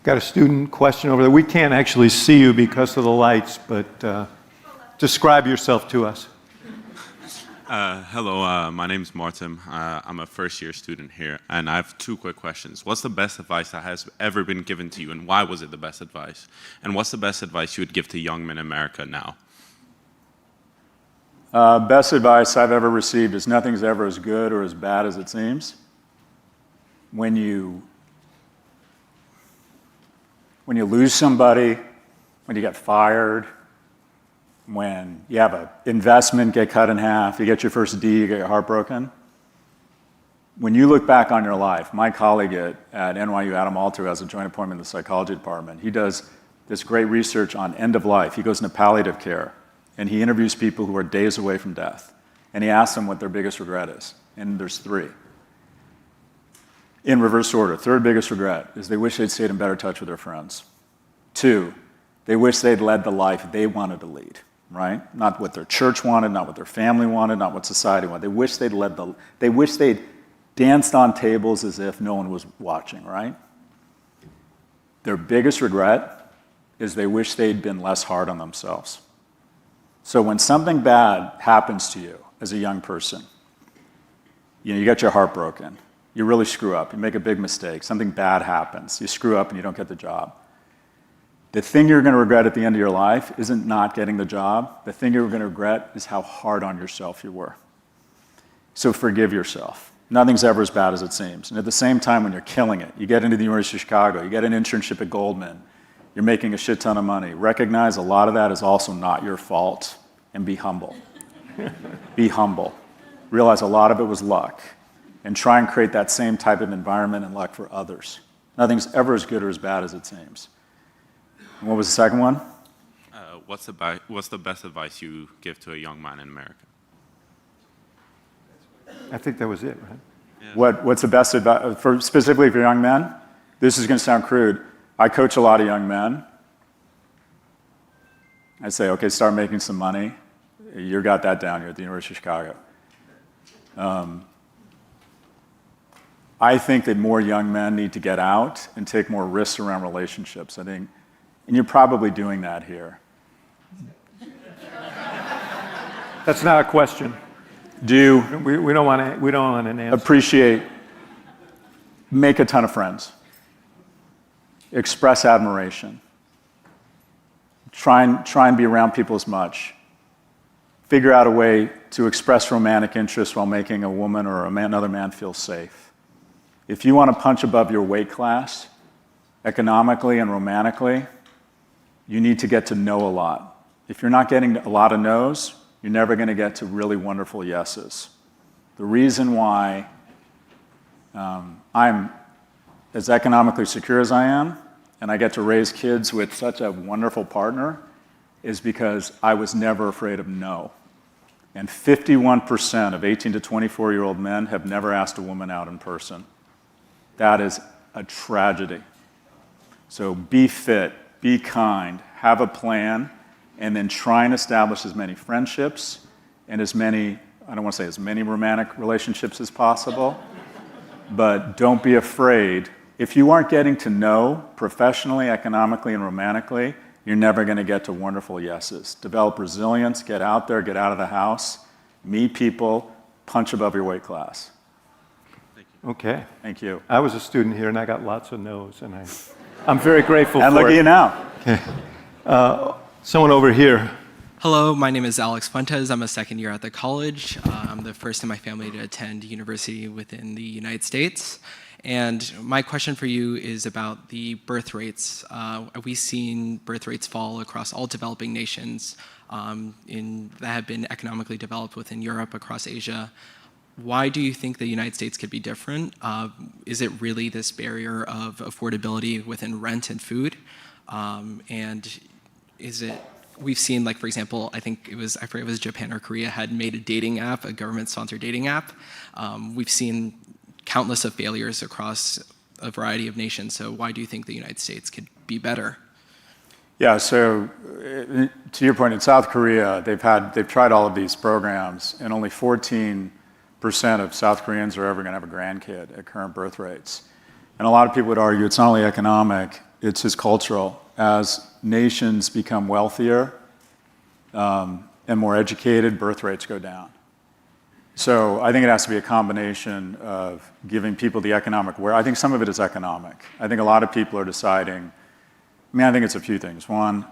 Got a student question over there. We can't actually see you because of the lights, but describe yourself to us. Hello, my name's Martin. I'm a first-year student here, and I have 2 quick questions. What's the best advice that has ever been given to you, and why was it the best advice? And what's the best advice you would give to young men in America now? Best advice I've ever received is nothing's ever as good or as bad as it seems. When you lose somebody, when you get fired, when you have an investment get cut in half, you get your first D, you get your heart broken. When you look back on your life, my colleague at NYU, Adam Alter, who has a joint appointment in the psychology department, he does this great research on end of life. He goes into palliative care, and he interviews people who are days away from death. And he asks them what their biggest regret is. And there's 3. In reverse order, 3rd biggest regret is they wish they'd stayed in better touch with their friends. 2, they wish they'd led the life they wanted to lead, right? Not what their church wanted, not what their family wanted, not what society wanted. They wish they'd danced on tables as if no one was watching, right? Their biggest regret is they wish they'd been less hard on themselves. So when something bad happens to you as a young person, you get your heart broken, you really screw up, you make a big mistake, something bad happens, you screw up and you don't get the job. The thing you're going to regret at the end of your life isn't not getting the job. The thing you're going to regret is how hard on yourself you were. So forgive yourself. Nothing's ever as bad as it seems. And at the same time, when you're killing it, you get into the University of Chicago, you get an internship at Goldman, you're making a shit ton of money. Recognize a lot of that is also not your fault, and be humble. Be humble. Realize a lot of it was luck, and try and create that same type of environment and luck for others. Nothing's ever as good or as bad as it seems. And what was the second one? What's the best advice you give to a young man in America? I think that was it, right? Yeah. What's the best advice, specifically for young men? This is going to sound crude. I coach a lot of young men. I say, okay, start making some money. You got that down here at the University of Chicago. I think that more young men need to get out and take more risks around relationships. I think, and you're probably doing that here. That's not a question. Do We don't want an answer. appreciate, make a ton of friends, express admiration, try and be around people as much, figure out a way to express romantic interest while making a woman or another man feel safe. If you want to punch above your weight class, economically and romantically, you need to get to know a lot. If you're not getting a lot of no's, you're never going to get to really wonderful yeses. The reason why I'm as economically secure as I am, and I get to raise kids with such a wonderful partner, is because I was never afraid of no. And 51% of 18 to 24-year-old men have never asked a woman out in person. That is a tragedy. So be fit, be kind, have a plan, and then try and establish as many friendships and as many, I don't want to say as many romantic relationships as possible, but don't be afraid If you aren't getting to know professionally, economically, and romantically, you're never going to get to wonderful yeses. Develop resilience, get out there, get out of the house, meet people, punch above your weight class. Okay. Thank you. I was a student here, and I got lots of no's, and I'm very grateful for it. And look at you now. Okay. Someone over here. Hello, my name is Alex Fuentes. I'm a second year at the college. I'm the first in my family to attend university within the United States. And my question for you is about the birth rates. We've seen birth rates fall across all developing nations that have been economically developed within Europe, across Asia. Why do you think the United States could be different? Is it really this barrier of affordability within rent and food? And is it, we've seen, like, for example, I forget if it was Japan or Korea had made a dating app, a government-sponsored dating app. We've seen countless of failures across a variety of nations. So why do you think the United States could be better? Yeah, so to your point, in South Korea, they've tried all of these programs, and only 14% of South Koreans are ever going to have a grandkid at current birth rates. And a lot of people would argue it's not only economic, it's just cultural. As nations become wealthier and more educated, birth rates go down. So I think it has to be a combination of giving people the economic I think some of it is economic. I think a lot of people are deciding, I think it's a few things. One,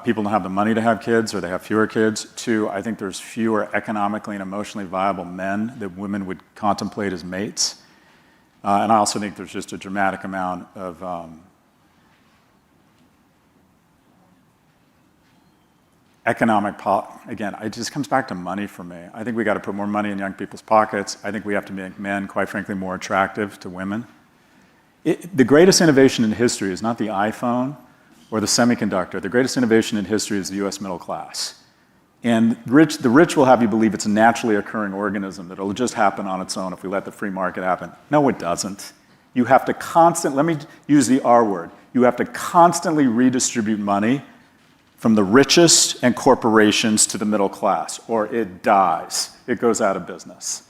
people don't have the money to have kids, or they have fewer kids. Two, I think there's fewer economically and emotionally viable men that women would contemplate as mates. And I also think there's just a dramatic amount of again, it just comes back to money for me. I think we got to put more money in young people's pockets. I think we have to make men, quite frankly, more attractive to women. The greatest innovation in history is not the iPhone or the semiconductor. The greatest innovation in history is the US middle class. And the rich will have you believe it's a naturally occurring organism, that it'll just happen on its own if we let the free market happen. No, it doesn't. You have to let me use the R word, you have to constantly redistribute money from the richest and corporations to the middle class, or it dies. It goes out of business.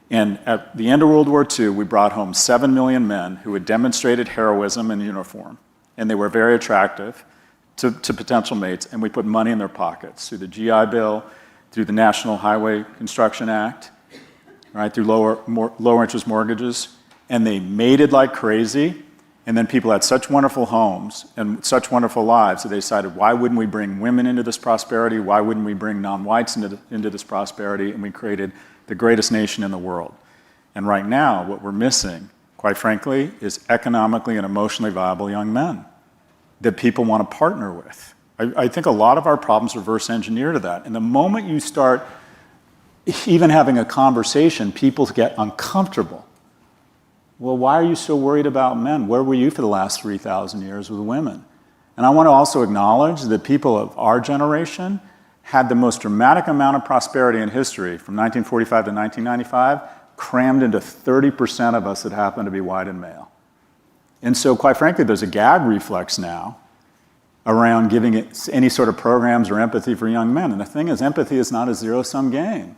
And at the end of World War II, we brought home 7 million men who had demonstrated heroism in uniform, and they were very attractive to potential mates, and we put money in their pockets through the GI Bill, through the National Highway Construction Act, right, through lower interest mortgages, and they mated like crazy. And then people had such wonderful homes and such wonderful lives that they decided, why wouldn't we bring women into this prosperity? Why wouldn't we bring non-whites into this prosperity? And we created the greatest nation in the world. And right now, what we're missing, quite frankly, is economically and emotionally viable young men that people want to partner with. I think a lot of our problems reverse engineer to that. And the moment you start even having a conversation, people get uncomfortable. Well, why are you so worried about men? Where were you for the last 3,000 years with women? And I want to also acknowledge that people of our generation had the most dramatic amount of prosperity in history from 1945 to 1995 crammed into 30% of us that happen to be white and male. And so, quite frankly, there's a gag reflex now around giving it any sort of programs or empathy for young men. And the thing is, empathy is not a zero-sum game.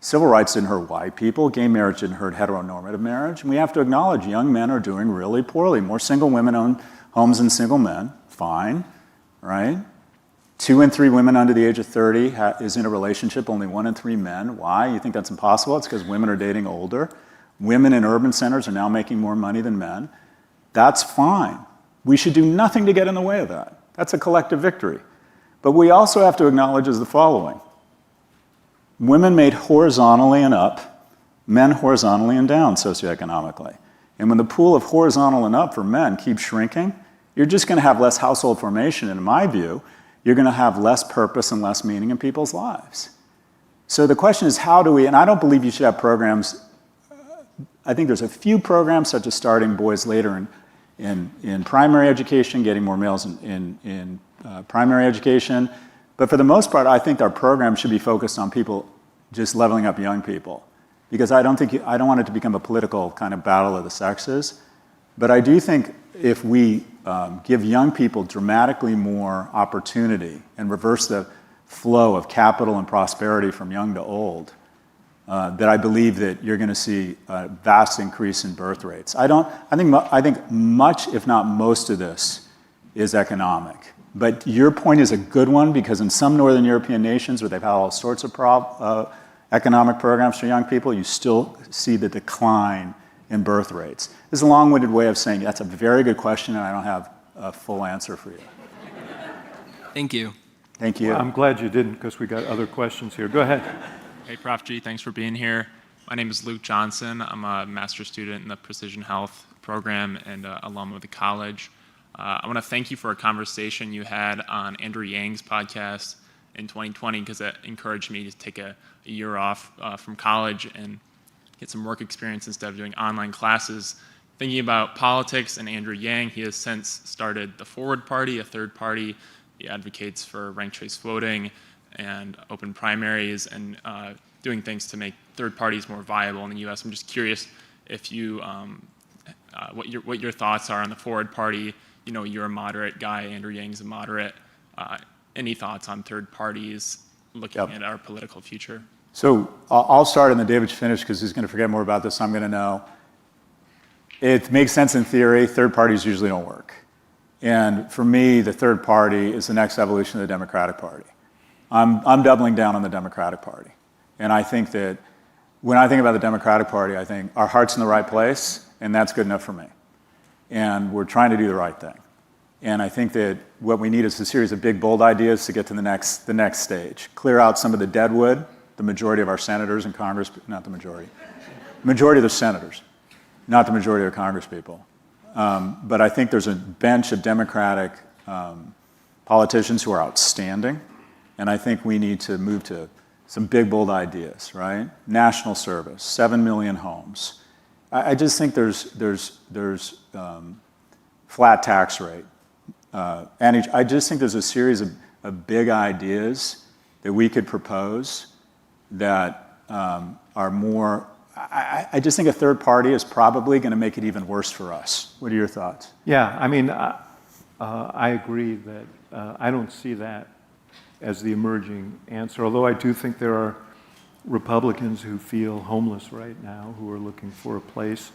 Civil rights didn't hurt white people. Gay marriage didn't hurt heteronormative marriage. And we have to acknowledge young men are doing really poorly. More single women own homes than single men. Fine, right? 2 in 3 women under the age of 30 is in a relationship, only 1 in 3 men. Why? You think that's impossible? It's because women are dating older. Women in urban centers are now making more money than men. That's fine. We should do nothing to get in the way of that. That's a collective victory. But we also have to acknowledge is the following. Women made horizontally and up, men horizontally and down socioeconomically. And when the pool of horizontal and up for men keeps shrinking, you're just going to have less household formation. And in my view, you're going to have less purpose and less meaning in people's lives. So the question is, how do we, and I don't believe you should have programs, I think there's a few programs such as starting boys later in primary education, getting more males in primary education. But for the most part, I think our program should be focused on people just leveling up young people. Because I don't want it to become a political kind of battle of the sexes. But I do think if we give young people dramatically more opportunity and reverse the flow of capital and prosperity from young to old, that I believe that you're going to see a vast increase in birth rates. I think much, if not most of this is economic. But your point is a good one, because in some Northern European nations where they've had all sorts of economic programs for young people, you still see the decline in birth rates. This is a long-winded way of saying that's a very good question, and I don't have a full answer for you. Thank you. Thank you. Well, I'm glad you didn't, because we got other questions here. Go ahead. Hey, Prof G, thanks for being here. My name is Luke Johnson. I'm a master's student in the Precision Health program and alum of the college. I want to thank you for a conversation you had on Andrew Yang's podcast in 2020, because it encouraged me to take a year off from college and get some work experience instead of doing online classes. Thinking about politics and Andrew Yang, he has since started the Forward Party, a third party. He advocates for ranked choice voting and open primaries and doing things to make third parties more viable in the U.S. I'm just curious if you, what your thoughts are on the Forward Party. You know, you're a moderate guy, Andrew Yang's a moderate. Any thoughts on third parties looking at our political future? So I'll start and then David should finish, because he's going to forget more about this. I'm going to know. It makes sense in theory. Third parties usually don't work. And for me, the third party is the next evolution of the Democratic Party. I'm doubling down on the Democratic Party. And I think that when I think about the Democratic Party, I think our heart's in the right place, and that's good enough for me. And we're trying to do the right thing. And I think that what we need is a series of big, bold ideas to get to the next stage. Clear out some of the deadwood, the majority of our senators in Congress, not the majority of the senators, not the majority of Congress people. But I think there's a bench of Democratic politicians who are outstanding, and I think we need to move to some big, bold ideas, right? National service, 7 million homes. I just think there's flat tax rate. And I just think there's a series of big ideas that we could propose that are more. I just think a third party is probably going to make it even worse for us. What are your thoughts? Yeah, I mean, I agree that I don't see that as the emerging answer, although I do think there are Republicans who feel homeless right now, who are looking for a place.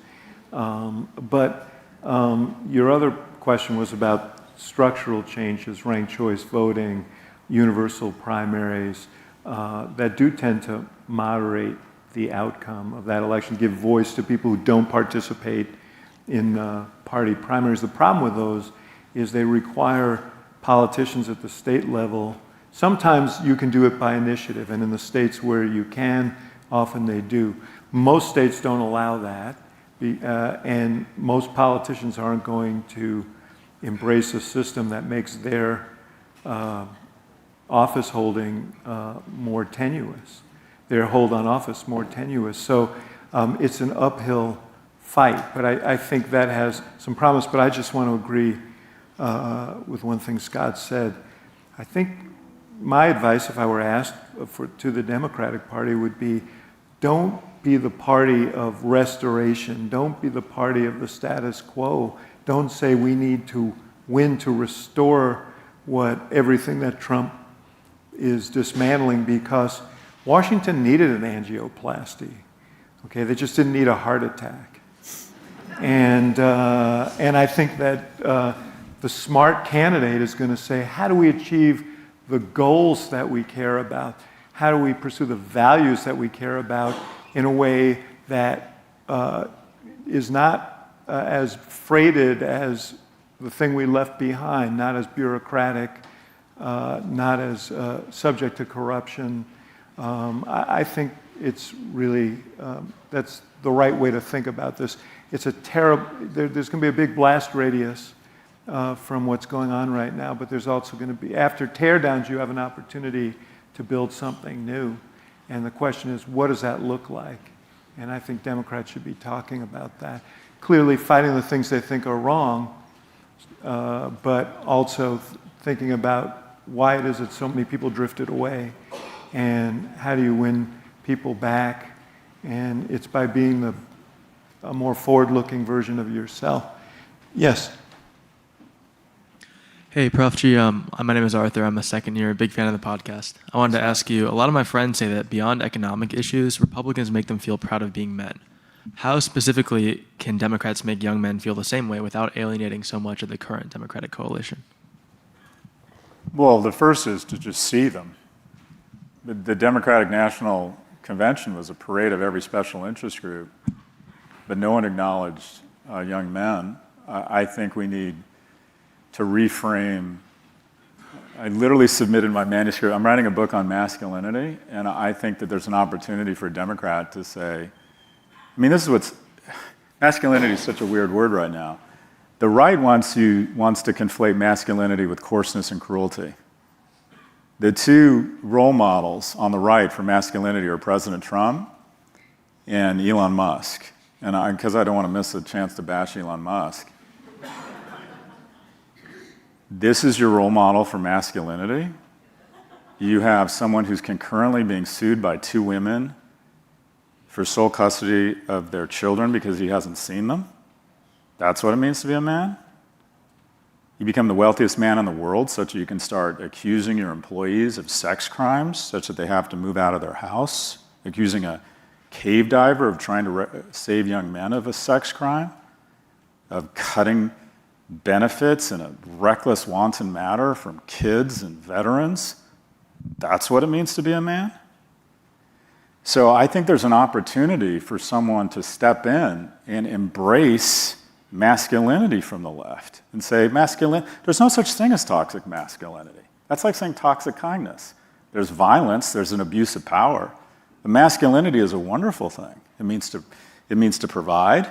But your other question was about structural changes, ranked choice voting, universal primaries, that do tend to moderate the outcome of that election, give voice to people who don't participate in party primaries. The problem with those is they require politicians at the state level. Sometimes you can do it by initiative, and in the states where you can, often they do. Most states don't allow that, and most politicians aren't going to embrace a system that makes their office holding more tenuous, their hold on office more tenuous. So it's an uphill fight, but I think that has some promise. But I just want to agree with one thing Scott said. I think my advice, if I were asked to the Democratic Party, would be don't be the party of restoration. Don't be the party of the status quo. Don't say we need to win to restore everything that Trump is dismantling, because Washington needed an angioplasty. Okay, they just didn't need a heart attack. And I think that the smart candidate is going to say, how do we achieve the goals that we care about? How do we pursue the values that we care about in a way that is not as freighted as the thing we left behind, not as bureaucratic, not as subject to corruption. I think it's really, that's the right way to think about this. It's a terrible, there's going to be a big blast radius from what's going on right now, but there's also going to be, after teardowns, you have an opportunity to build something new. And the question is, what does that look like? And I think Democrats should be talking about that. Clearly fighting the things they think are wrong, but also thinking about why it is that so many people drifted away, and how do you win people back? And it's by being a more forward-looking version of yourself. Yes? Hey, Prof G. My name is Arthur. I'm a second year, big fan of the podcast. I wanted to ask you, a lot of my friends say that beyond economic issues, Republicans make them feel proud of being men. How specifically can Democrats make young men feel the same way without alienating so much of the current Democratic coalition? Well, the first is to just see them. The Democratic National Convention was a parade of every special interest group, but no one acknowledged young men. I think we need to reframe. I literally submitted my manuscript. I'm writing a book on masculinity, and I think that there's an opportunity for a Democrat to say, this is what's, masculinity is such a weird word right now. The right wants to conflate masculinity with coarseness and cruelty. The two role models on the right for masculinity are President Trump and Elon Musk. And because I don't want to miss a chance to bash Elon Musk, this is your role model for masculinity. You have someone who's concurrently being sued by two women for sole custody of their children because he hasn't seen them. That's what it means to be a man. You become the wealthiest man in the world such that you can start accusing your employees of sex crimes such that they have to move out of their house, accusing a cave diver of trying to save young men of a sex crime, of cutting benefits in a reckless, wanton manner from kids and veterans. That's what it means to be a man. So I think there's an opportunity for someone to step in and embrace masculinity from the left and say, there's no such thing as toxic masculinity. That's like saying toxic kindness. There's violence, there's an abuse of power. But masculinity is a wonderful thing. It means to provide.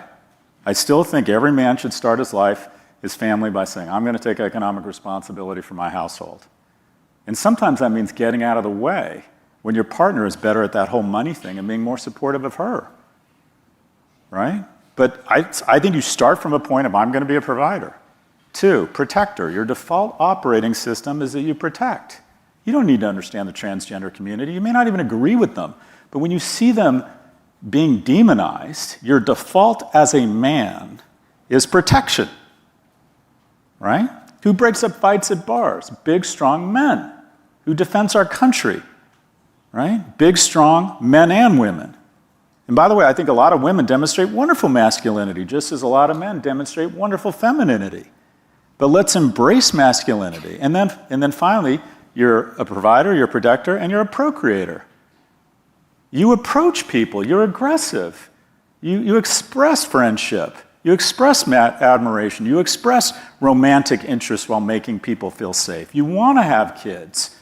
I still think every man should start his family by saying, I'm going to take economic responsibility for my household. And sometimes that means getting out of the way when your partner is better at that whole money thing and being more supportive of her, right? But I think you start from a point of, I'm going to be a provider. 2, protector. Your default operating system is that you protect. You don't need to understand the transgender community. You may not even agree with them. But when you see them being demonized, your default as a man is protection, right? Who breaks up fights at bars? Big, strong men. Who defends our country, right? Big, strong men and women. And by the way, I think a lot of women demonstrate wonderful masculinity, just as a lot of men demonstrate wonderful femininity. But let's embrace masculinity. And then finally, you're a provider, you're a protector, and you're a procreator. You approach people, you're aggressive. You express friendship. You express admiration. You express romantic interest while making people feel safe. You want to have kids.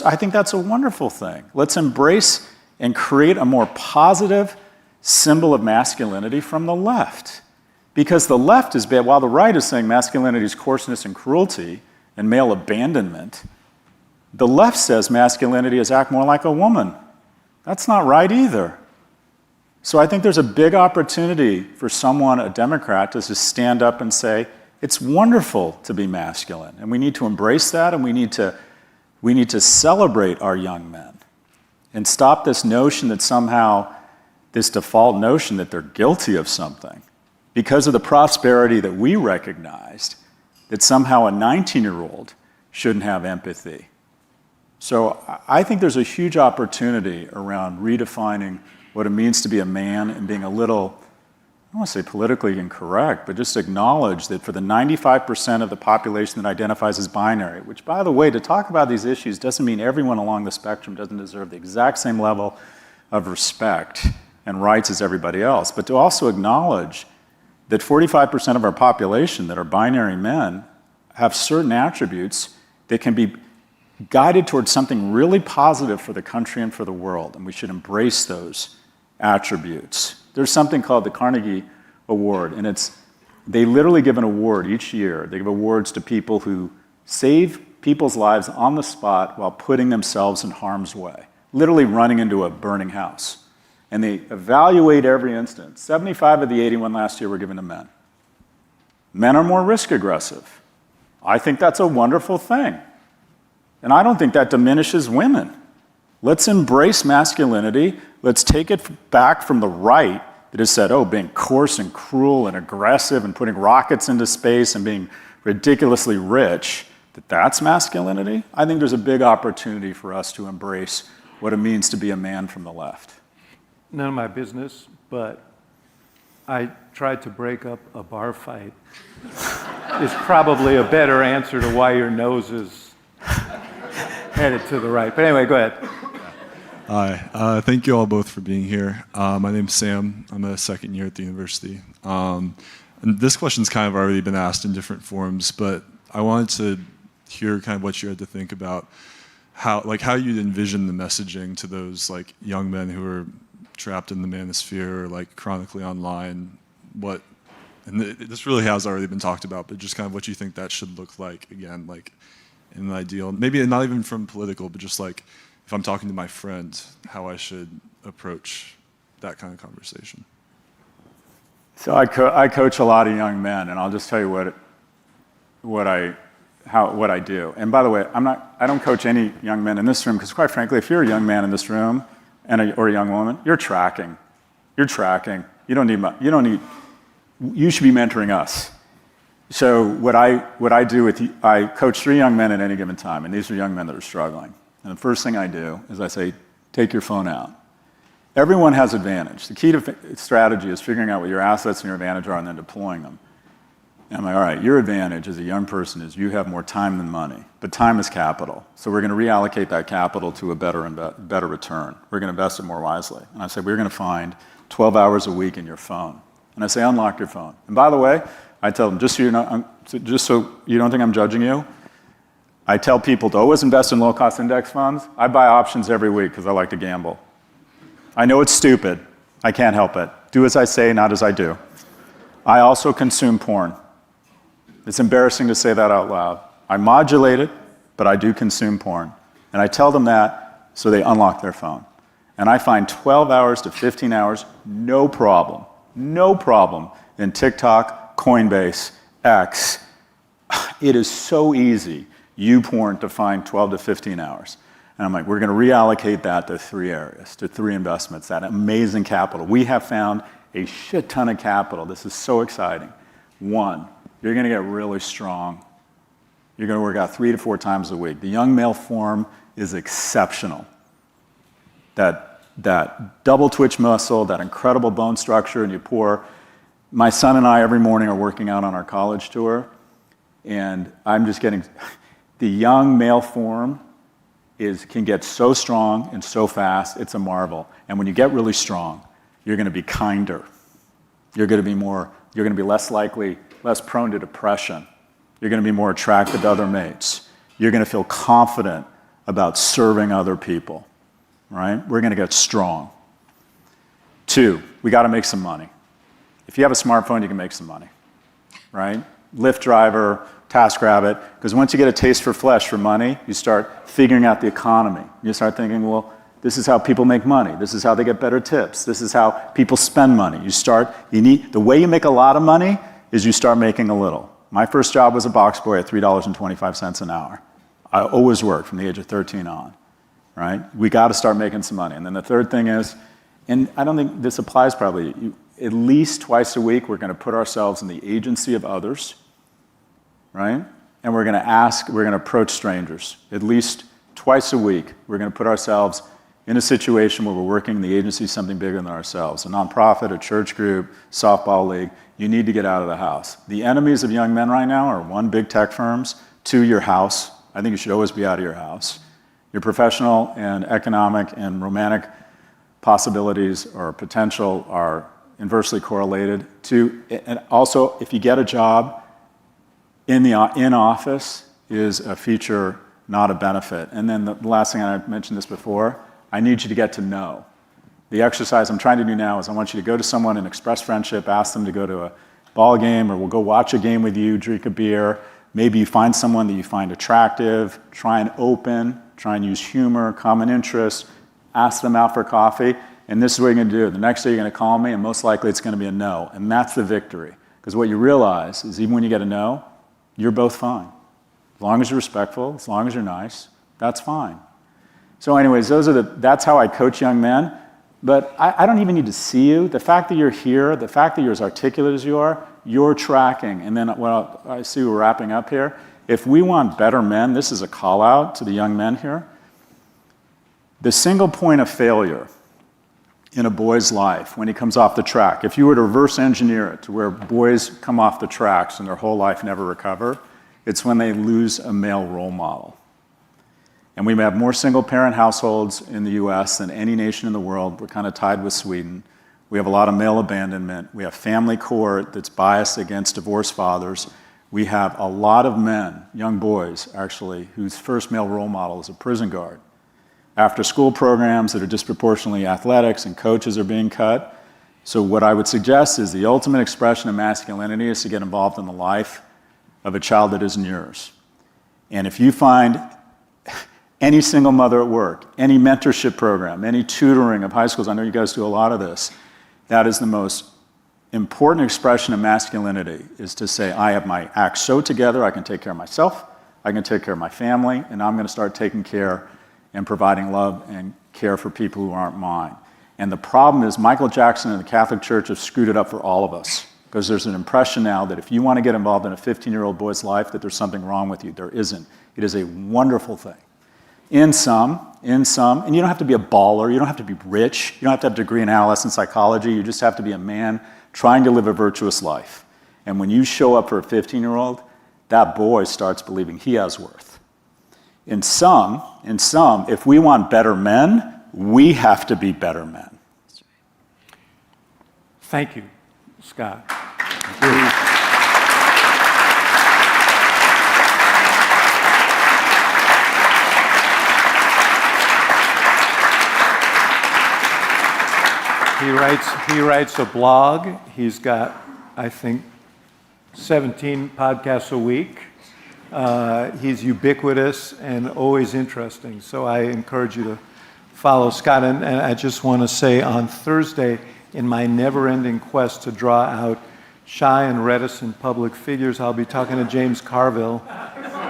I think that's a wonderful thing. Let's embrace and create a more positive symbol of masculinity from the left. Because the left is bad, while the right is saying masculinity is coarseness and cruelty and male abandonment, the left says masculinity is act more like a woman. That's not right either. So I think there's a big opportunity for someone, a Democrat, to just stand up and say, it's wonderful to be masculine. And we need to embrace that, and we need to celebrate our young men and stop this notion that somehow, this default notion that they're guilty of something because of the prosperity that we recognized, that somehow a 19-year-old shouldn't have empathy. So I think there's a huge opportunity around redefining what it means to be a man and being a little, I don't want to say politically incorrect, but just acknowledge that for the 95% of the population that identifies as binary, which, by the way, to talk about these issues doesn't mean everyone along the spectrum doesn't deserve the exact same level of respect and rights as everybody else, but to also acknowledge that 45% of our population that are binary men have certain attributes that can be guided towards something really positive for the country and for the world, and we should embrace those attributes. There's something called the Carnegie Award, and they literally give an award each year. They give awards to people who save people's lives on the spot while putting themselves in harm's way, literally running into a burning house. And they evaluate every instance. 75 of the 81 last year were given to men. Men are more risk aggressive. I think that's a wonderful thing. And I don't think that diminishes women. Let's embrace masculinity. Let's take it back from the right that has said, being coarse and cruel and aggressive and putting rockets into space and being ridiculously rich, that's masculinity. I think there's a big opportunity for us to embrace what it means to be a man from the left. None of my business, but I tried to break up a bar fight. Is probably a better answer to why your nose is headed to the right. But anyway, go ahead. Hi, thank you all both for being here. My name's Sam. I'm a second year at the university. And this question's kind of already been asked in different forms, but I wanted to hear kind of what you had to think about how you'd envision the messaging to those like young men who are trapped in the manosphere or like chronically online. This really has already been talked about, but just kind of what you think that should look like again, like in an ideal, maybe not even from political, but just like if I'm talking to my friend, how I should approach that kind of conversation. So I coach a lot of young men, and I'll just tell you what I do. And by the way, I don't coach any young men in this room because, quite frankly, if you're a young man in this room or a young woman, you're tracking. You're tracking. You should be mentoring us. So what I do I coach 3 young men at any given time, and these are young men that are struggling. And the first thing I do is I say, take your phone out. Everyone has advantage. The key to strategy is figuring out what your assets and your advantage are and then deploying them. And I'm like, all right, your advantage as a young person is you have more time than money, but time is capital. So we're going to reallocate that capital to a better return. We're going to invest it more wisely. And I say, we're going to find 12 hours a week in your phone. And I say, unlock your phone. And by the way, I tell them, just so you don't think I'm judging you, I tell people to always invest in low-cost index funds. I buy options every week because I like to gamble. I know it's stupid. I can't help it. Do as I say, not as I do. I also consume porn. It's embarrassing to say that out loud. I modulate it, but I do consume porn. And I tell them that so they unlock their phone. And I find 12 hours to 15 hours, no problem in TikTok, Coinbase, X. It is so easy, YouPorn, to find 12 to 15 hours. And I'm like, we're going to reallocate that to 3 areas, to 3 investments, that amazing capital. We have found a shit ton of capital. This is so exciting. 1, you're going to get really strong. You're going to work out 3 to 4 times a week. The young male form is exceptional. That double twitch muscle, that incredible bone structure, and you pour. My son and I every morning are working out on our college tour, and I'm just getting, the young male form can get so strong and so fast, it's a marvel. And when you get really strong, you're going to be kinder. You're going to be less prone to depression. You're going to be more attracted to other mates. You're going to feel confident about serving other people, right? We're going to get strong. 2, we got to make some money. If you have a smartphone, you can make some money, right? Lyft driver, TaskRabbit, because once you get a taste for flesh, for money, you start figuring out the economy. You start thinking, well, this is how people make money. This is how they get better tips. This is how people spend money. The way you make a lot of money is you start making a little. My first job was a box boy at $3.25 an hour. I always worked from the age of 13 on, right? We got to start making some money. And then the third thing is, and I don't think this applies probably, at least twice a week, we're going to put ourselves in the agency of others, right? And we're going to approach strangers. At least twice a week, we're going to put ourselves in a situation where we're working in the agency of something bigger than ourselves. A nonprofit, a church group, softball league. You need to get out of the house. The enemies of young men right now are 1, big tech firms, 2, your house. I think you should always be out of your house. Your professional and economic and romantic possibilities or potential are inversely correlated. 2, and also, if you get a job, in office is a feature, not a benefit. And then the last thing, and I mentioned this before, I need you to get to know. The exercise I'm trying to do now is I want you to go to someone and express friendship, ask them to go to a ball game, or we'll go watch a game with you, drink a beer. Maybe you find someone that you find attractive, try and use humor, common interests, ask them out for coffee, and this is what you're going to do. The next day you're going to call me, and most likely it's going to be a no, and that's the victory. Because what you realize is even when you get a no, you're both fine. As long as you're respectful, as long as you're nice, that's fine. So anyways, that's how I coach young men. But I don't even need to see you. The fact that you're here, the fact that you're as articulate as you are, you're tracking, and then I see we're wrapping up here. If we want better men, this is a call out to the young men here. The single point of failure in a boy's life when he comes off the track, if you were to reverse engineer it to where boys come off the tracks and their whole life never recover, it's when they lose a male role model. And we have more single-parent households in the US than any nation in the world. We're kind of tied with Sweden. We have a lot of male abandonment. We have family court that's biased against divorced fathers. We have a lot of men, young boys actually, whose first male role model is a prison guard. After school programs that are disproportionately athletics and coaches are being cut. So what I would suggest is the ultimate expression of masculinity is to get involved in the life of a child that isn't yours. And if you find any single mother at work, any mentorship program, any tutoring of high schools, I know you guys do a lot of this, that is the most important expression of masculinity, is to say, I have my act so together, I can take care of myself, I can take care of my family, and I'm going to start taking care and providing love and care for people who aren't mine. And the problem is Michael Jackson and the Catholic Church have screwed it up for all of us, because there's an impression now that if you want to get involved in a 15-year-old boy's life, that there's something wrong with you. There isn't. It is a wonderful thing. In some, and you don't have to be a baller, you don't have to be rich, you don't have to have a degree in adolescent psychology, you just have to be a man trying to live a virtuous life. And when you show up for a 15-year-old, that boy starts believing he has worth. In some, if we want better men, we have to be better men. Thank you, Scott. He writes a blog. He's got, I think, 17 podcasts a week. He's ubiquitous and always interesting. So I encourage you to follow Scott. And I just want to say on Thursday, in my never-ending quest to draw out shy and reticent public figures, I'll be talking to James Carville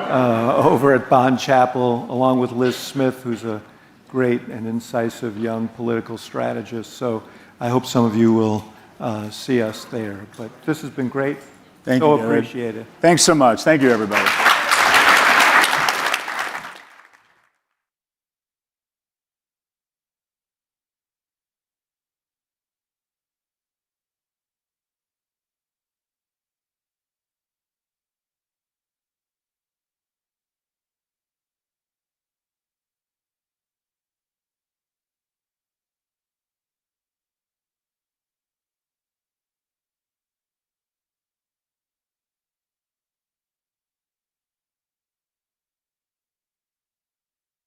over at Bond Chapel, along with Liz Smith, who's a great and incisive young political strategist. So I hope some of you will see us there. But this has been great. Thank you, so appreciate it. Thanks so much. Thank you, everybody.